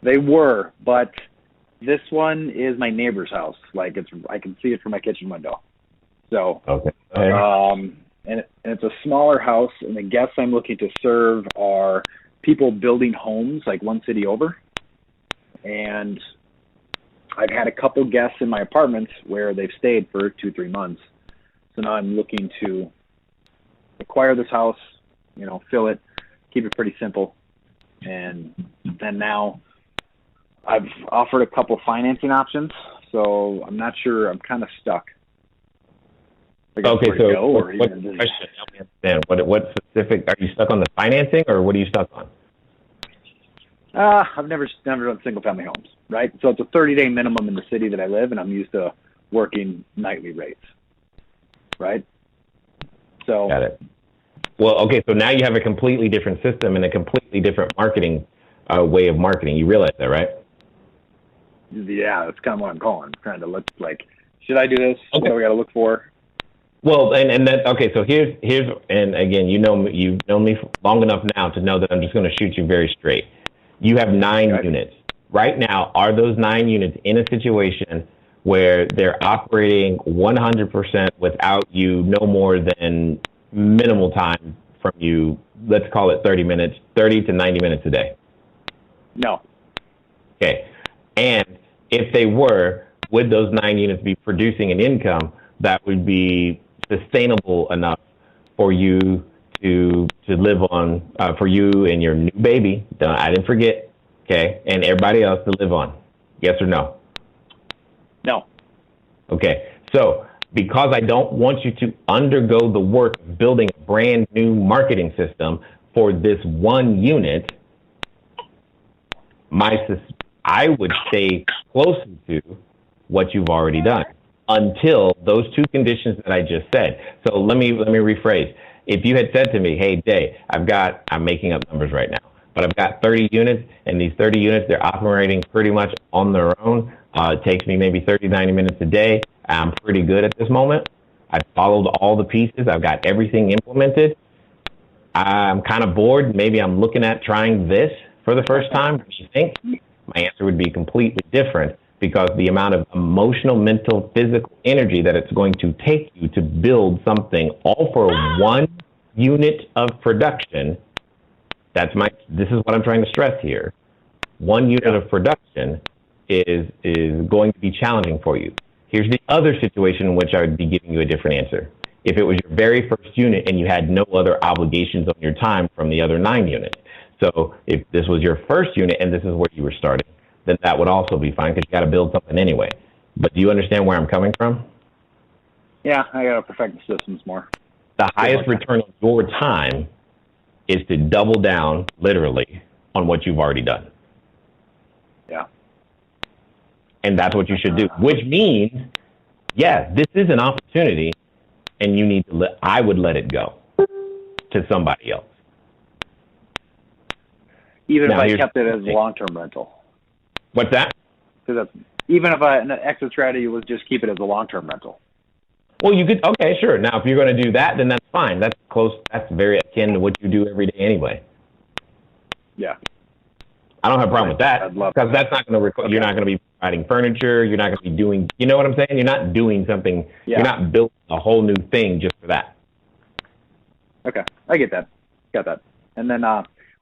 They were, but this one is my neighbor's house. Like I can see it from my kitchen window. So, okay. And it's a smaller house, and the guests I'm looking to serve are people building homes like one city over. And I've had a couple guests in my apartments where they've stayed for 2-3 months. So now I'm looking to acquire this house, fill it, keep it pretty simple. And then now I've offered a couple financing options. So I'm not sure. I'm kind of stuck. Okay, so what's the question? Help me understand. What specific, are you stuck on the financing, or what are you stuck on? I've never done single-family homes, right? So it's a 30-day minimum in the city that I live, and I'm used to working nightly rates, right? So. Got it. Well, okay, so now you have a completely different system and a completely different marketing way of marketing. You realize that, right? Yeah, that's kind of what I'm calling. I'm trying to look like, should I do this? Okay. What do we got to look for? Well, and then, okay, so here's, and again, you've known me long enough now to know that I'm just going to shoot you very straight. You have 9 units. Right now, are those 9 units in a situation where they're operating 100% without you no more than minimal time from you, let's call it 30 to 90 minutes a day? No. Okay. And if they were, would those 9 units be producing an income that would be sustainable enough for you to live on, for you and your new baby, I didn't forget, okay, and everybody else to live on? Yes or no? No. Okay, so because I don't want you to undergo the work of building a brand new marketing system for this one unit, I would stay closer to what you've already done until those 2 conditions that I just said. So let me rephrase. If you had said to me, hey, Jay, I'm making up numbers right now, but I've got 30 units, and these 30 units, they're operating pretty much on their own. It takes me maybe 30, 90 minutes a day. I'm pretty good at this moment. I've followed all the pieces. I've got everything implemented. I'm kind of bored. Maybe I'm looking at trying this for the first time. What do you think? My answer would be completely different, because the amount of emotional, mental, physical energy that it's going to take you to build something all for 1 unit of production. This is what I'm trying to stress here. 1 unit of production is going to be challenging for you. Here's the other situation in which I would be giving you a different answer. If it was your very first unit and you had no other obligations on your time from the other 9 units. So if this was your first unit and this is where you were starting, then that would also be fine, because you got to build something anyway. But do you understand where I'm coming from? Yeah, I got to perfect the systems more. The highest return on your time is to double down, literally, on what you've already done. Yeah. And that's what you should do, which means, yeah, this is an opportunity, and you need to I would let it go to somebody else. Even Now, if I kept it as a long-term rental. What's that? Even if an exit strategy was just keep it as a long-term rental. Well, you could, okay, sure. Now, if you're going to do that, then that's fine. That's close. That's very akin to what you do every day anyway. Yeah. I don't have a problem with that I'd love because that's not going to you're not going to be providing furniture. You're not going to be doing, you know what I'm saying? You're not doing something. Yeah. You're not building a whole new thing just for that. Okay. I get that. Got that. And then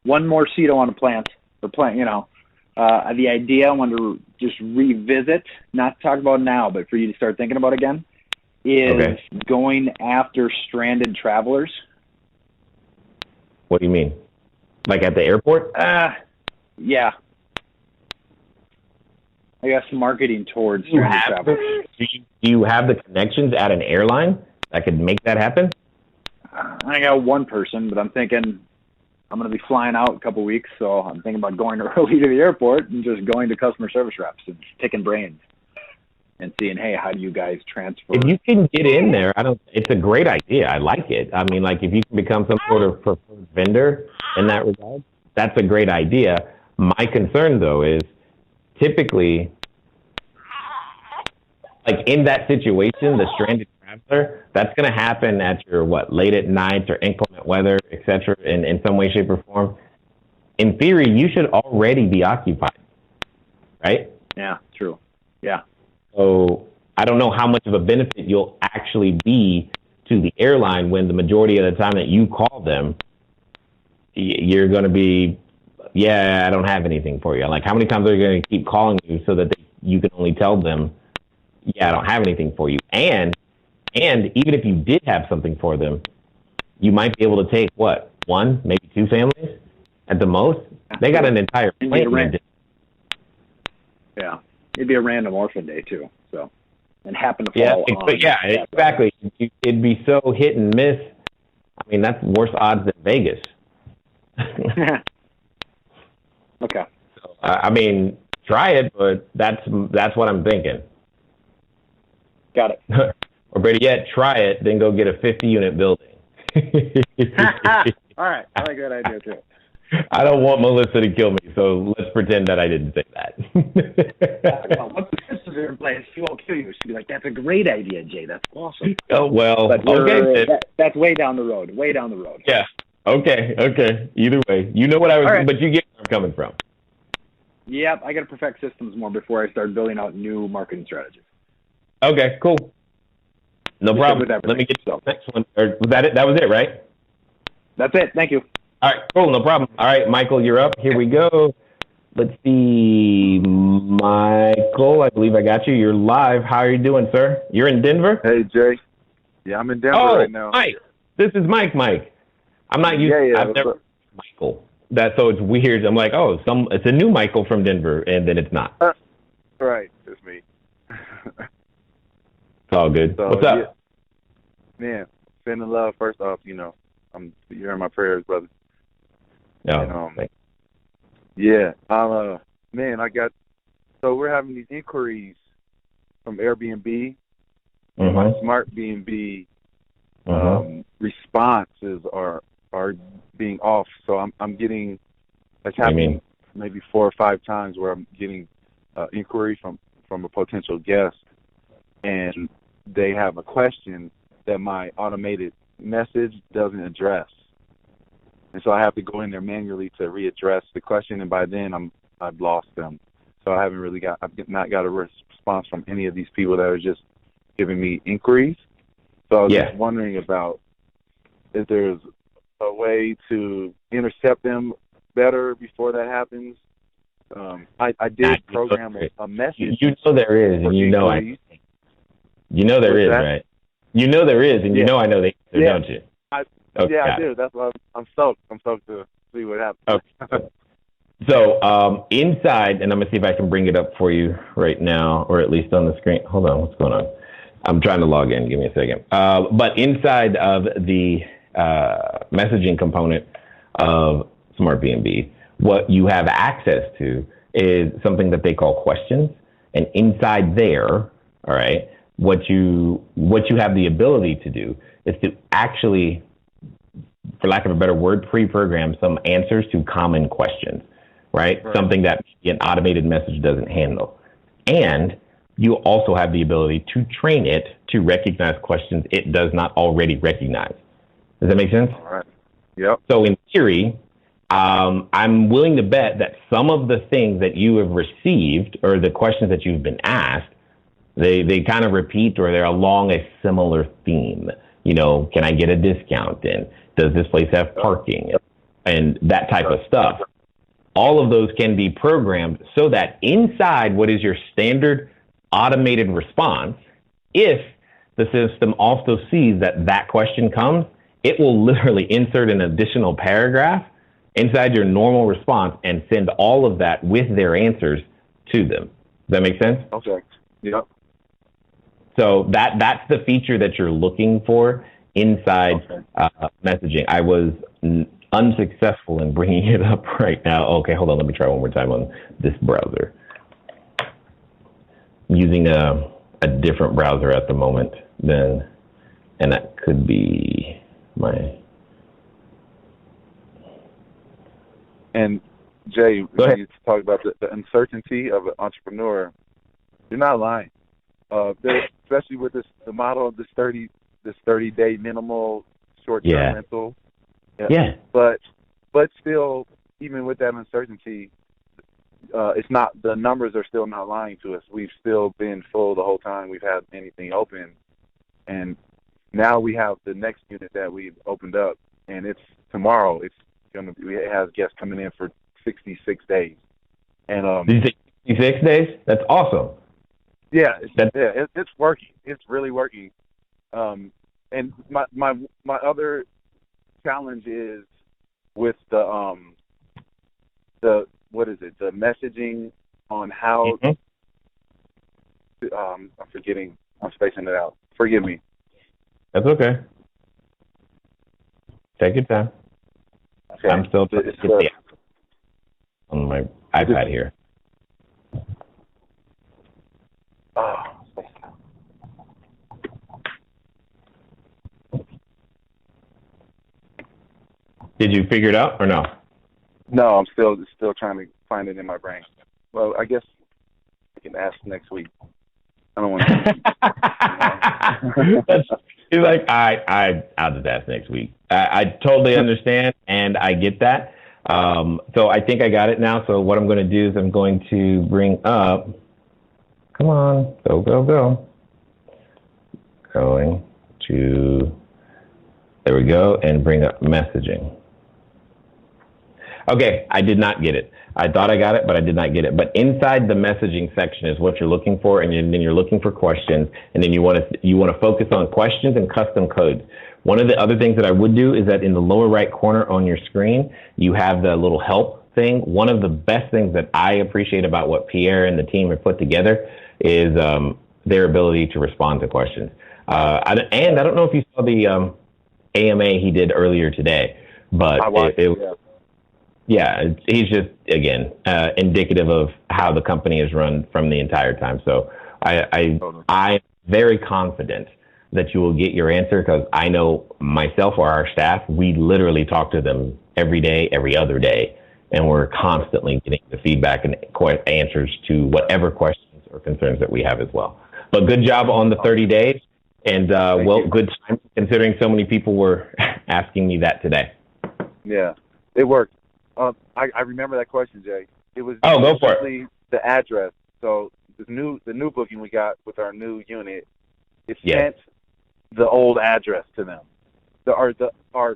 one more seed I want to plant, the idea I want to just revisit, not talk about now, but for you to start thinking about again, is going after stranded travelers. What do you mean? Like at the airport? Yeah. I guess marketing towards stranded travelers. Do you have the connections at an airline that could make that happen? I got one person, but I'm thinking I'm going to be flying out a couple weeks, so I'm thinking about going early to the airport and just going to customer service reps and picking brains and seeing, hey, how do you guys transfer? If you can get in there, it's a great idea. I like it. I mean, like if you can become some sort of preferred vendor in that regard, that's a great idea. My concern, though, is typically, like in that situation, the stranded traveler, that's going to happen at your, late at night or inclement weather, et cetera, in some way, shape, or form. In theory, you should already be occupied, right? Yeah, true. Yeah. So I don't know how much of a benefit you'll actually be to the airline when the majority of the time that you call them, you're going to be, yeah, I don't have anything for you. Like, how many times are you going to keep calling you so that you can only tell them, yeah, I don't have anything for you? And even if you did have something for them, you might be able to take, one, maybe two families at the most? They got an entire plane. Yeah. It'd be a random orphan day, too. So, and happen to fall on. Yeah, exactly. It'd be so hit and miss. I mean, that's worse odds than Vegas. Okay. So, I mean, try it, but that's what I'm thinking. Got it. Or better yet, try it, then go get a 50-unit building. All right. I like that idea, too. I don't want Melissa to kill me, so let's pretend that I didn't say that. Once the systems are in place, she won't kill you. She'll be like, that's a great idea, Jay. That's awesome. Oh, well, okay. That's way down the road. Way down the road. Yeah. Okay. Either way. You know what I was, right. But you get where I'm coming from. Yep. I got to perfect systems more before I start building out new marketing strategies. Okay, cool. No problem. Let me get to the next one. Was that it? That was it, right? That's it. Thank you. All right, cool. No problem. All right, Michael, you're up. Here we go. Let's see. Michael, I believe I got you. You're live. How are you doing, sir? You're in Denver? Hey, Jay. Yeah, I'm in Denver right now. Mike. This is Mike. I'm not used to I've never Michael. So it's weird. I'm like, it's a new Michael from Denver, and then it's not. Right. It's me. It's all good. So, what's up? Yeah. Man, sending love first off, you're in my prayers, brother. No. Yeah. Man, so we're having these inquiries from Airbnb. My Smart B&B responses are being off. So I'm getting, that's happening maybe 4 or 5 times where I'm getting inquiry from a potential guest, and they have a question that my automated message doesn't address. And so I have to go in there manually to readdress the question, and by then I've lost them. So I've not got a response from any of these people that are just giving me inquiries. So I was just wondering about if there's a way to intercept them better before that happens. I did program a message. You know there is, and you know there is, right? You know there is, and you know I know the answer, don't you? I do. That's why I'm stoked. I'm stoked to see what happens. Okay. So inside, and I'm going to see if I can bring it up for you right now, or at least on the screen. Hold on, what's going on? I'm trying to log in. Give me a second. But inside of the messaging component of Smart B&B. What you have access to is something that they call questions. And inside there, all right, what you have the ability to do is to actually, for lack of a better word, pre-program some answers to common questions, right? Something that an automated message doesn't handle. And you also have the ability to train it to recognize questions it does not already recognize. Does that make sense? All right. Yep. So in theory, I'm willing to bet that some of the things that you have received or the questions that you've been asked, they kind of repeat or they're along a similar theme. You know, can I get a discount in? Does this place have parking? And that type of stuff. All of those can be programmed so that inside what is your standard automated response, if the system also sees that that question comes, it will literally insert an additional paragraph inside your normal response and send all of that with their answers to them. Does that make sense? Okay. Yep. So that's the feature that you're looking for inside messaging. I was unsuccessful in bringing it up right now. Okay, hold on. Let me try one more time on this browser. I'm using a different browser at the moment and that could be my... And Jay, when you talk about the uncertainty of an entrepreneur, you're not lying. Especially with the model of this 30-day minimal short-term rental. Yeah. But still, even with that uncertainty, it's not, the numbers are still not lying to us. We've still been full the whole time we've had anything open, and now we have the next unit that we've opened up, and it's tomorrow. It has guests coming in for 66 days. And 66 days? That's awesome. Yeah, it's working. It's really working. And my other challenge is with the what is it? The messaging on how. I'm forgetting. I'm spacing it out. Forgive me. That's okay. Take your time. Okay. I'm still on my iPad here. Did you figure it out or no? No, I'm still trying to find it in my brain. Well, I guess I can ask next week. I don't want to. He's like, I'll just ask next week. I totally understand, and I get that. So I think I got it now. So what I'm going to do is I'm going to bring up. Come on, go. Going to. There we go, and bring up messaging. Okay, I did not get it. I thought I got it, but I did not get it. But inside the messaging section is what you're looking for, and then you're looking for questions, and then you want to focus on questions and custom codes. One of the other things that I would do is that in the lower right corner on your screen, you have the little help thing. One of the best things that I appreciate about what Pierre and the team have put together is their ability to respond to questions. And I don't know if you saw the AMA he did earlier today, but he's just, again, indicative of how the company is run from the entire time. So I'm very confident that you will get your answer, because I know myself or our staff, we literally talk to them every day, every other day, and we're constantly getting the feedback and answers to whatever questions or concerns that we have as well. But good job on the 30 days, and good time considering so many people were asking me that today. Yeah, it worked. I remember that question, Jay. It was go for it. The address. So the new booking we got with our new unit, it sent the old address to them, our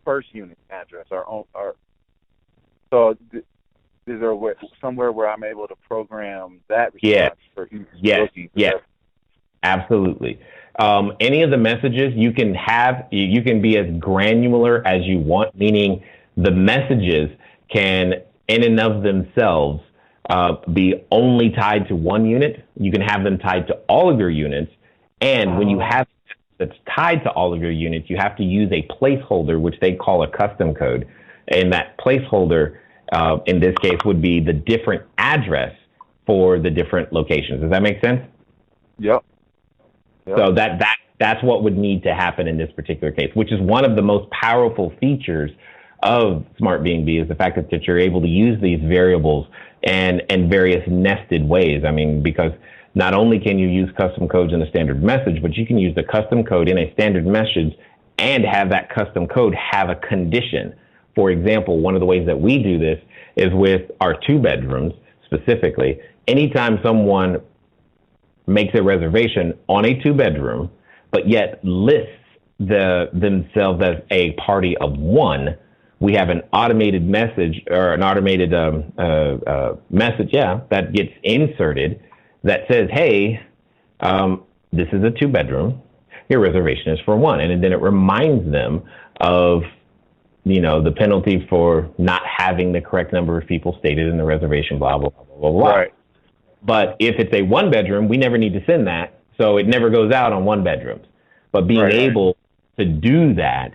first unit address, So is there somewhere where I'm able to program that response for each booking? Yes, absolutely. Any of the messages you can be as granular as you want, meaning the messages can, in and of themselves, be only tied to one unit. You can have them tied to all of your units. And when you have that's tied to all of your units, you have to use a placeholder, which they call a custom code, And that placeholder, in this case, would be the different address for the different locations. Does that make sense? Yep. So that's what would need to happen in this particular case, which is one of the most powerful features of Smart B&B, is the fact that you're able to use these variables and various nested ways. I mean, because not only can you use custom codes in a standard message, but you can use the custom code in a standard message and have that custom code have a condition. For example, one of the ways that we do this is with our 2 bedrooms specifically. Anytime someone makes a reservation on a 2 bedroom, but yet lists themselves as a party of 1, we have an automated message, or an automated message, that gets inserted that says, hey, this is a 2 bedroom. Your reservation is for 1. And then it reminds them of, the penalty for not having the correct number of people stated in the reservation, blah, blah, blah, blah, blah. Right. But if it's a 1 bedroom, we never need to send that. So it never goes out on 1 bedrooms. But being able to do that,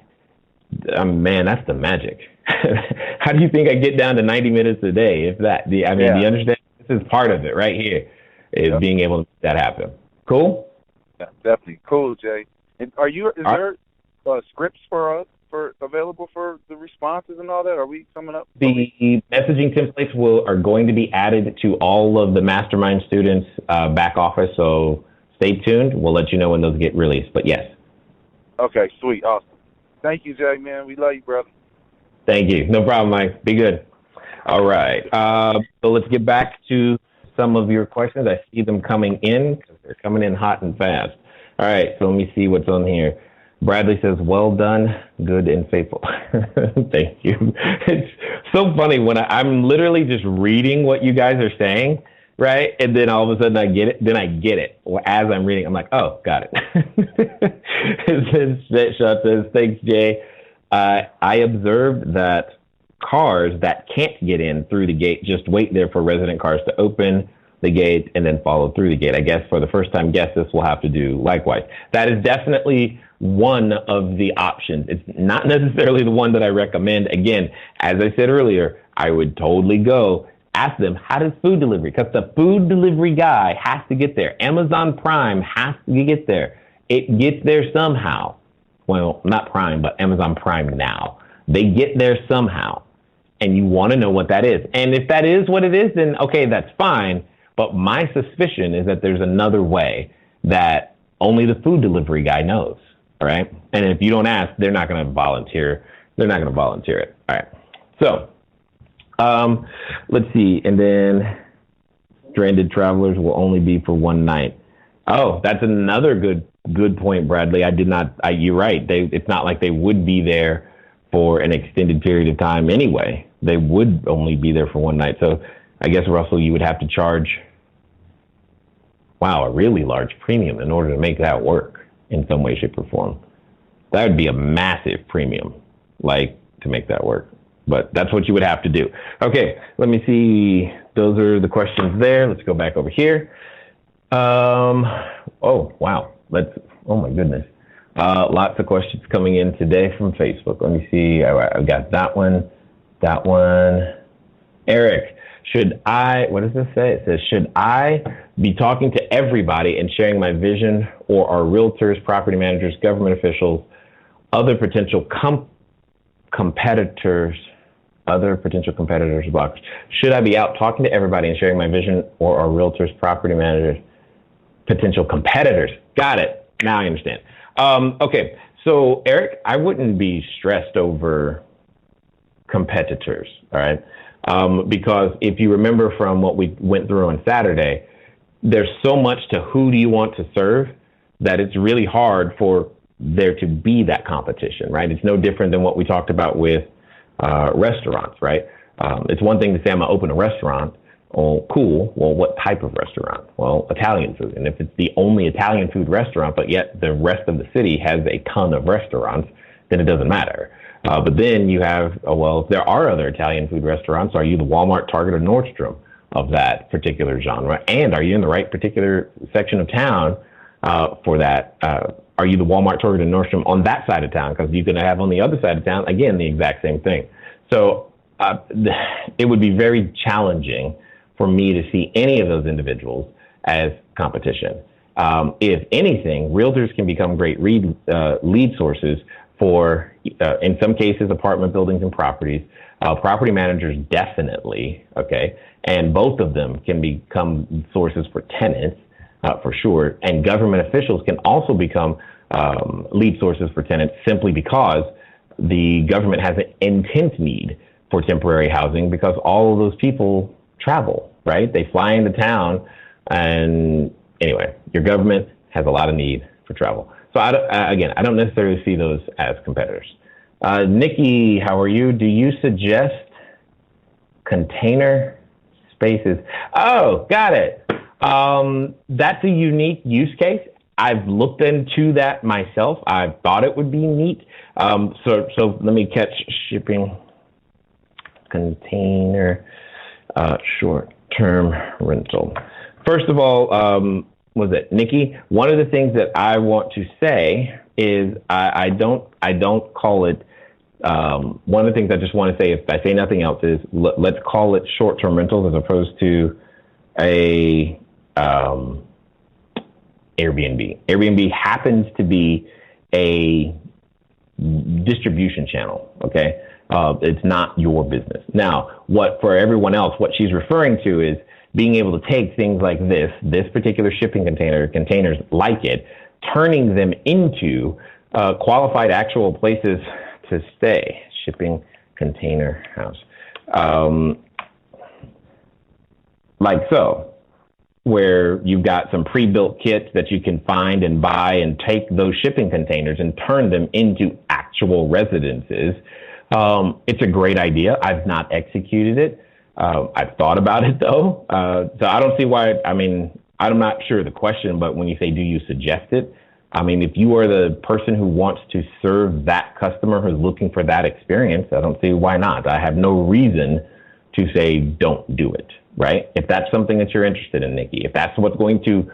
man, that's the magic. How do you think I get down to 90 minutes a day? If that, do you understand? This is part of it right here, is being able to make that happen. Cool? Yeah, definitely. Cool, Jay. And is there scripts for available for the responses and all that? Are we coming up? The messaging templates are going to be added to all of the mastermind students' back office, so stay tuned. We'll let you know when those get released, but yes. Okay, sweet. Awesome. Thank you, Jay, man. We love you, brother. Thank you. No problem, Mike. Be good. All right. So let's get back to some of your questions. I see them coming in. They're coming in hot and fast. All right. So let me see what's on here. Bradley says, well done, good and faithful. Thank you. It's so funny when I'm literally just reading what you guys are saying, right? And then all of a sudden I get it. Then I get it. Well, as I'm reading, I'm like, oh, got it. Shot says, thanks, Jay. I observed that cars that can't get in through the gate just wait there for resident cars to open the gate and then follow through the gate. I guess for the first-time guests, this will have to do likewise. That is definitely one of the options. It's not necessarily the one that I recommend. Again, as I said earlier, I would totally go ask them, how does food delivery? Because the food delivery guy has to get there. Amazon Prime has to get there. It gets there somehow. Well, not Prime, but Amazon Prime Now. They get there somehow. And you want to know what that is. And if that is what it is, then okay, that's fine. But my suspicion is that there's another way that only the food delivery guy knows. All right. And if you don't ask, they're not going to volunteer. They're not going to volunteer it. All right. So let's see. And then stranded travelers will only be for 1 night. Oh, that's another good point, Bradley. You're right. It's not like they would be there for an extended period of time anyway. They would only be there for 1 night. So I guess, Russell, you would have to charge, a really large premium in order to make that work in some way, shape, or form. That would be a massive premium, to make that work. But that's what you would have to do. Okay, let me see. Those are the questions there. Let's go back over here. Oh, wow. Oh, my goodness. Lots of questions coming in today from Facebook. Let me see. I've got that one. Eric, what does this say? It says, should I be talking to everybody and sharing my vision, or are realtors, property managers, government officials, other potential competitors, blockers? Should I be out talking to everybody and sharing my vision, or are realtors, property managers, potential competitors? Got it. Now I understand. Okay. So Eric, I wouldn't be stressed over competitors. All right. Because if you remember from what we went through on Saturday, there's so much to who do you want to serve that it's really hard for there to be that competition, right? It's no different than what we talked about with restaurants, right? It's one thing to say I'm going to open a restaurant. Oh, cool. Well, what type of restaurant? Well, Italian food. And if it's the only Italian food restaurant, but yet the rest of the city has a ton of restaurants, then it doesn't matter. But then you have, if there are other Italian food restaurants, are you the Walmart, Target, or Nordstrom of that particular genre? And are you in the right particular section of town for that? Are you the Walmart, Target, or Nordstrom on that side of town? Because you can have on the other side of town, again, the exact same thing. So it would be very challenging for me to see any of those individuals as competition. If anything, realtors can become great lead sources for, in some cases, apartment buildings and properties. Property managers definitely, okay? And both of them can become sources for tenants, for sure. And government officials can also become lead sources for tenants simply because the government has an intense need for temporary housing because all of those people travel, right? They fly into town. And anyway, your government has a lot of need for travel. So I don't necessarily see those as competitors. Nikki, how are you? Do you suggest container spaces? Oh, got it. That's a unique use case. I've looked into that myself. I thought it would be neat. So let me catch shipping container short-term rental. First of all, was it Nikki? One of the things that I want to say is I don't call it. One of the things I just want to say, if I say nothing else, is let's call it short-term rentals as opposed to a Airbnb. Airbnb happens to be a distribution channel. Okay, it's not your business. Now, for everyone else, what she's referring to is being able to take things like this particular shipping containers like it, turning them into qualified actual places to stay. Shipping container house. Like so, where you've got some pre-built kits that you can find and buy and take those shipping containers and turn them into actual residences. It's a great idea. I've not executed it. I've thought about it though. So I don't see why, I'm not sure the question, but when you say, do you suggest it? If you are the person who wants to serve that customer who's looking for that experience, I don't see why not. I have no reason to say, don't do it, right? If that's something that you're interested in, Nikki, if that's what's going to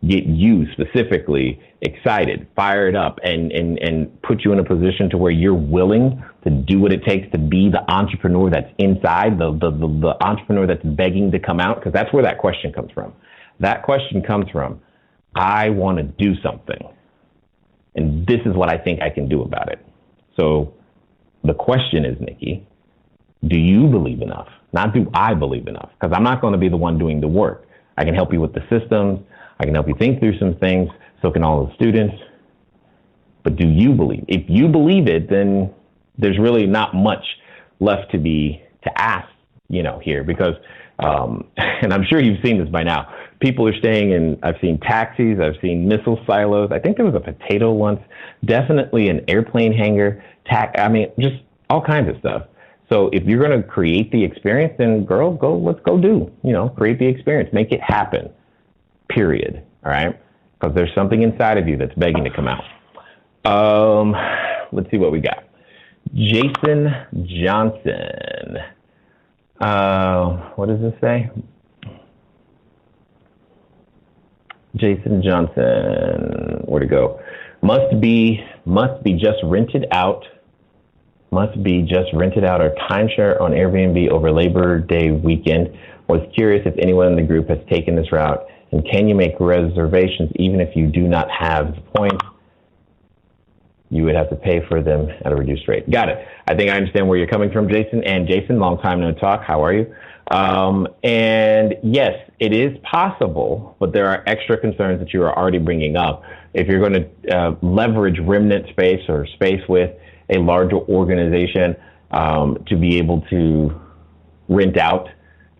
get you specifically excited, fired up, and put you in a position to where you're willing to do what it takes to be the entrepreneur that's inside, the entrepreneur that's begging to come out, because that's where that question comes from. That question comes from, I want to do something, and this is what I think I can do about it. So the question is, Nikki, do you believe enough? Not do I believe enough, because I'm not going to be the one doing the work. I can help you with the systems. I can help you think through some things. So can all the students. But do you believe? If you believe it, then there's really not much left to ask, here, because, and I'm sure you've seen this by now. People are staying in, I've seen taxis, I've seen missile silos. I think there was a potato once, definitely an airplane hangar, just all kinds of stuff. So if you're going to create the experience, then let's go create the experience, make it happen, period. All right. Because there's something inside of you that's begging to come out. Let's see what we got. Jason Johnson. What does this say? Jason Johnson, where'd it go? Must be just rented out. Must be just rented out or timeshare on Airbnb over Labor Day weekend. Was curious if anyone in the group has taken this route, and can you make reservations even if you do not have the points? You would have to pay for them at a reduced rate. Got it. I think I understand where you're coming from, Jason. And Jason, long time no talk. How are you? And yes, it is possible, but there are extra concerns that you are already bringing up. If you're going to leverage remnant space or space with a larger organization to be able to rent out,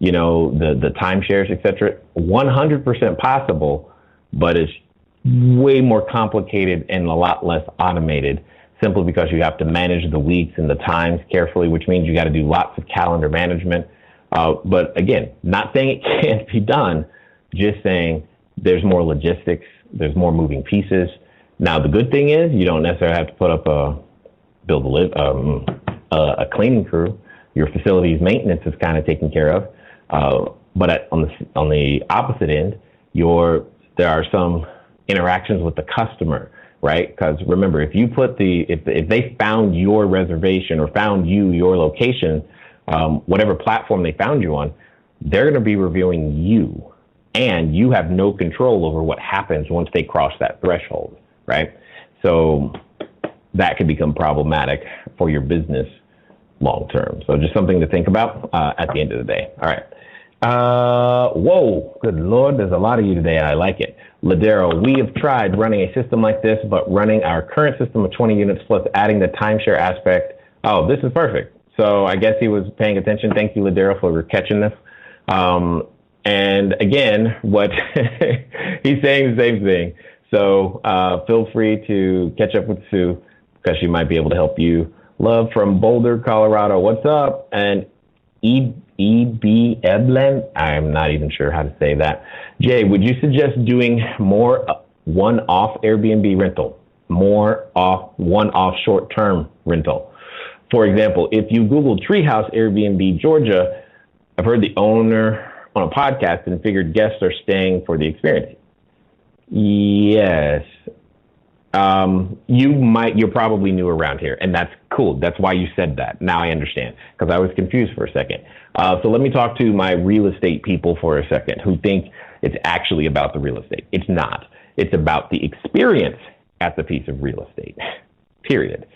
the timeshares, et cetera, 100% possible, but it's way more complicated and a lot less automated simply because you have to manage the weeks and the times carefully, which means you got to do lots of calendar management. But again, not saying it can't be done, just saying there's more logistics, there's more moving pieces. Now, the good thing is you don't necessarily have to put up a cleaning crew. Your facility's maintenance is kind of taken care of. But on the opposite end, there are some interactions with the customer right? Because remember, if you put if they found your reservation or found your location, whatever platform they found you on, they're going to be reviewing you, and you have no control over what happens once they cross that threshold, right? So that could become problematic for your business long term. So just something to think about at the end of the day. All right. Whoa, good Lord, there's a lot of you today. I like it. Ladero, we have tried running a system like this, but running our current system of 20 units plus adding the timeshare aspect. Oh, this is perfect. So I guess he was paying attention. Thank you, Ladero, for catching this. And again, what he's saying the same thing. So feel free to catch up with Sue because she might be able to help you. Love from Boulder, Colorado. What's up? And E.B. Eblen, I'm not even sure how to say that. Jay, would you suggest doing more one-off Airbnb rental, more one-off short-term rental? For example, if you Google Treehouse Airbnb Georgia, I've heard the owner on a podcast and figured guests are staying for the experience. Yes. You're probably new around here, and that's cool. That's why you said that. Now I understand, because I was confused for a second. So let me talk to my real estate people for a second who think it's actually about the real estate. It's not. It's about the experience at the piece of real estate, period.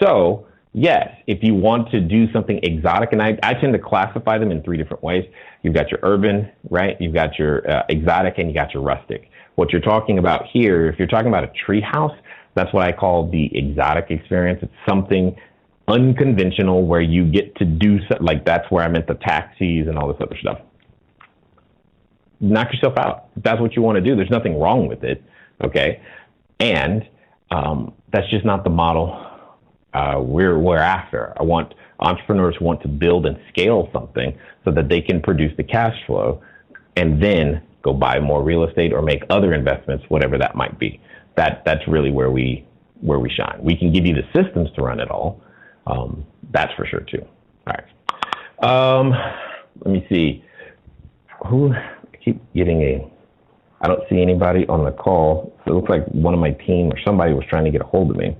So yes, if you want to do something exotic, and I tend to classify them in three different ways. You've got your urban, right? You've got your exotic, and you got your rustic. What you're talking about here, if you're talking about a tree house, that's what I call the exotic experience. It's something unconventional where you get to do, like that's where I meant the taxis and all this other stuff. Knock yourself out. If that's what you want to do, there's nothing wrong with it, okay? And that's just not the model we're after. I want entrepreneurs who want to build and scale something so that they can produce the cash flow and then go buy more real estate or make other investments, whatever that might be. That's really where we shine. We can give you the systems to run it all. That's for sure too. All right. Let me see. I keep getting I don't see anybody on the call. So it looks like one of my team or somebody was trying to get a hold of me.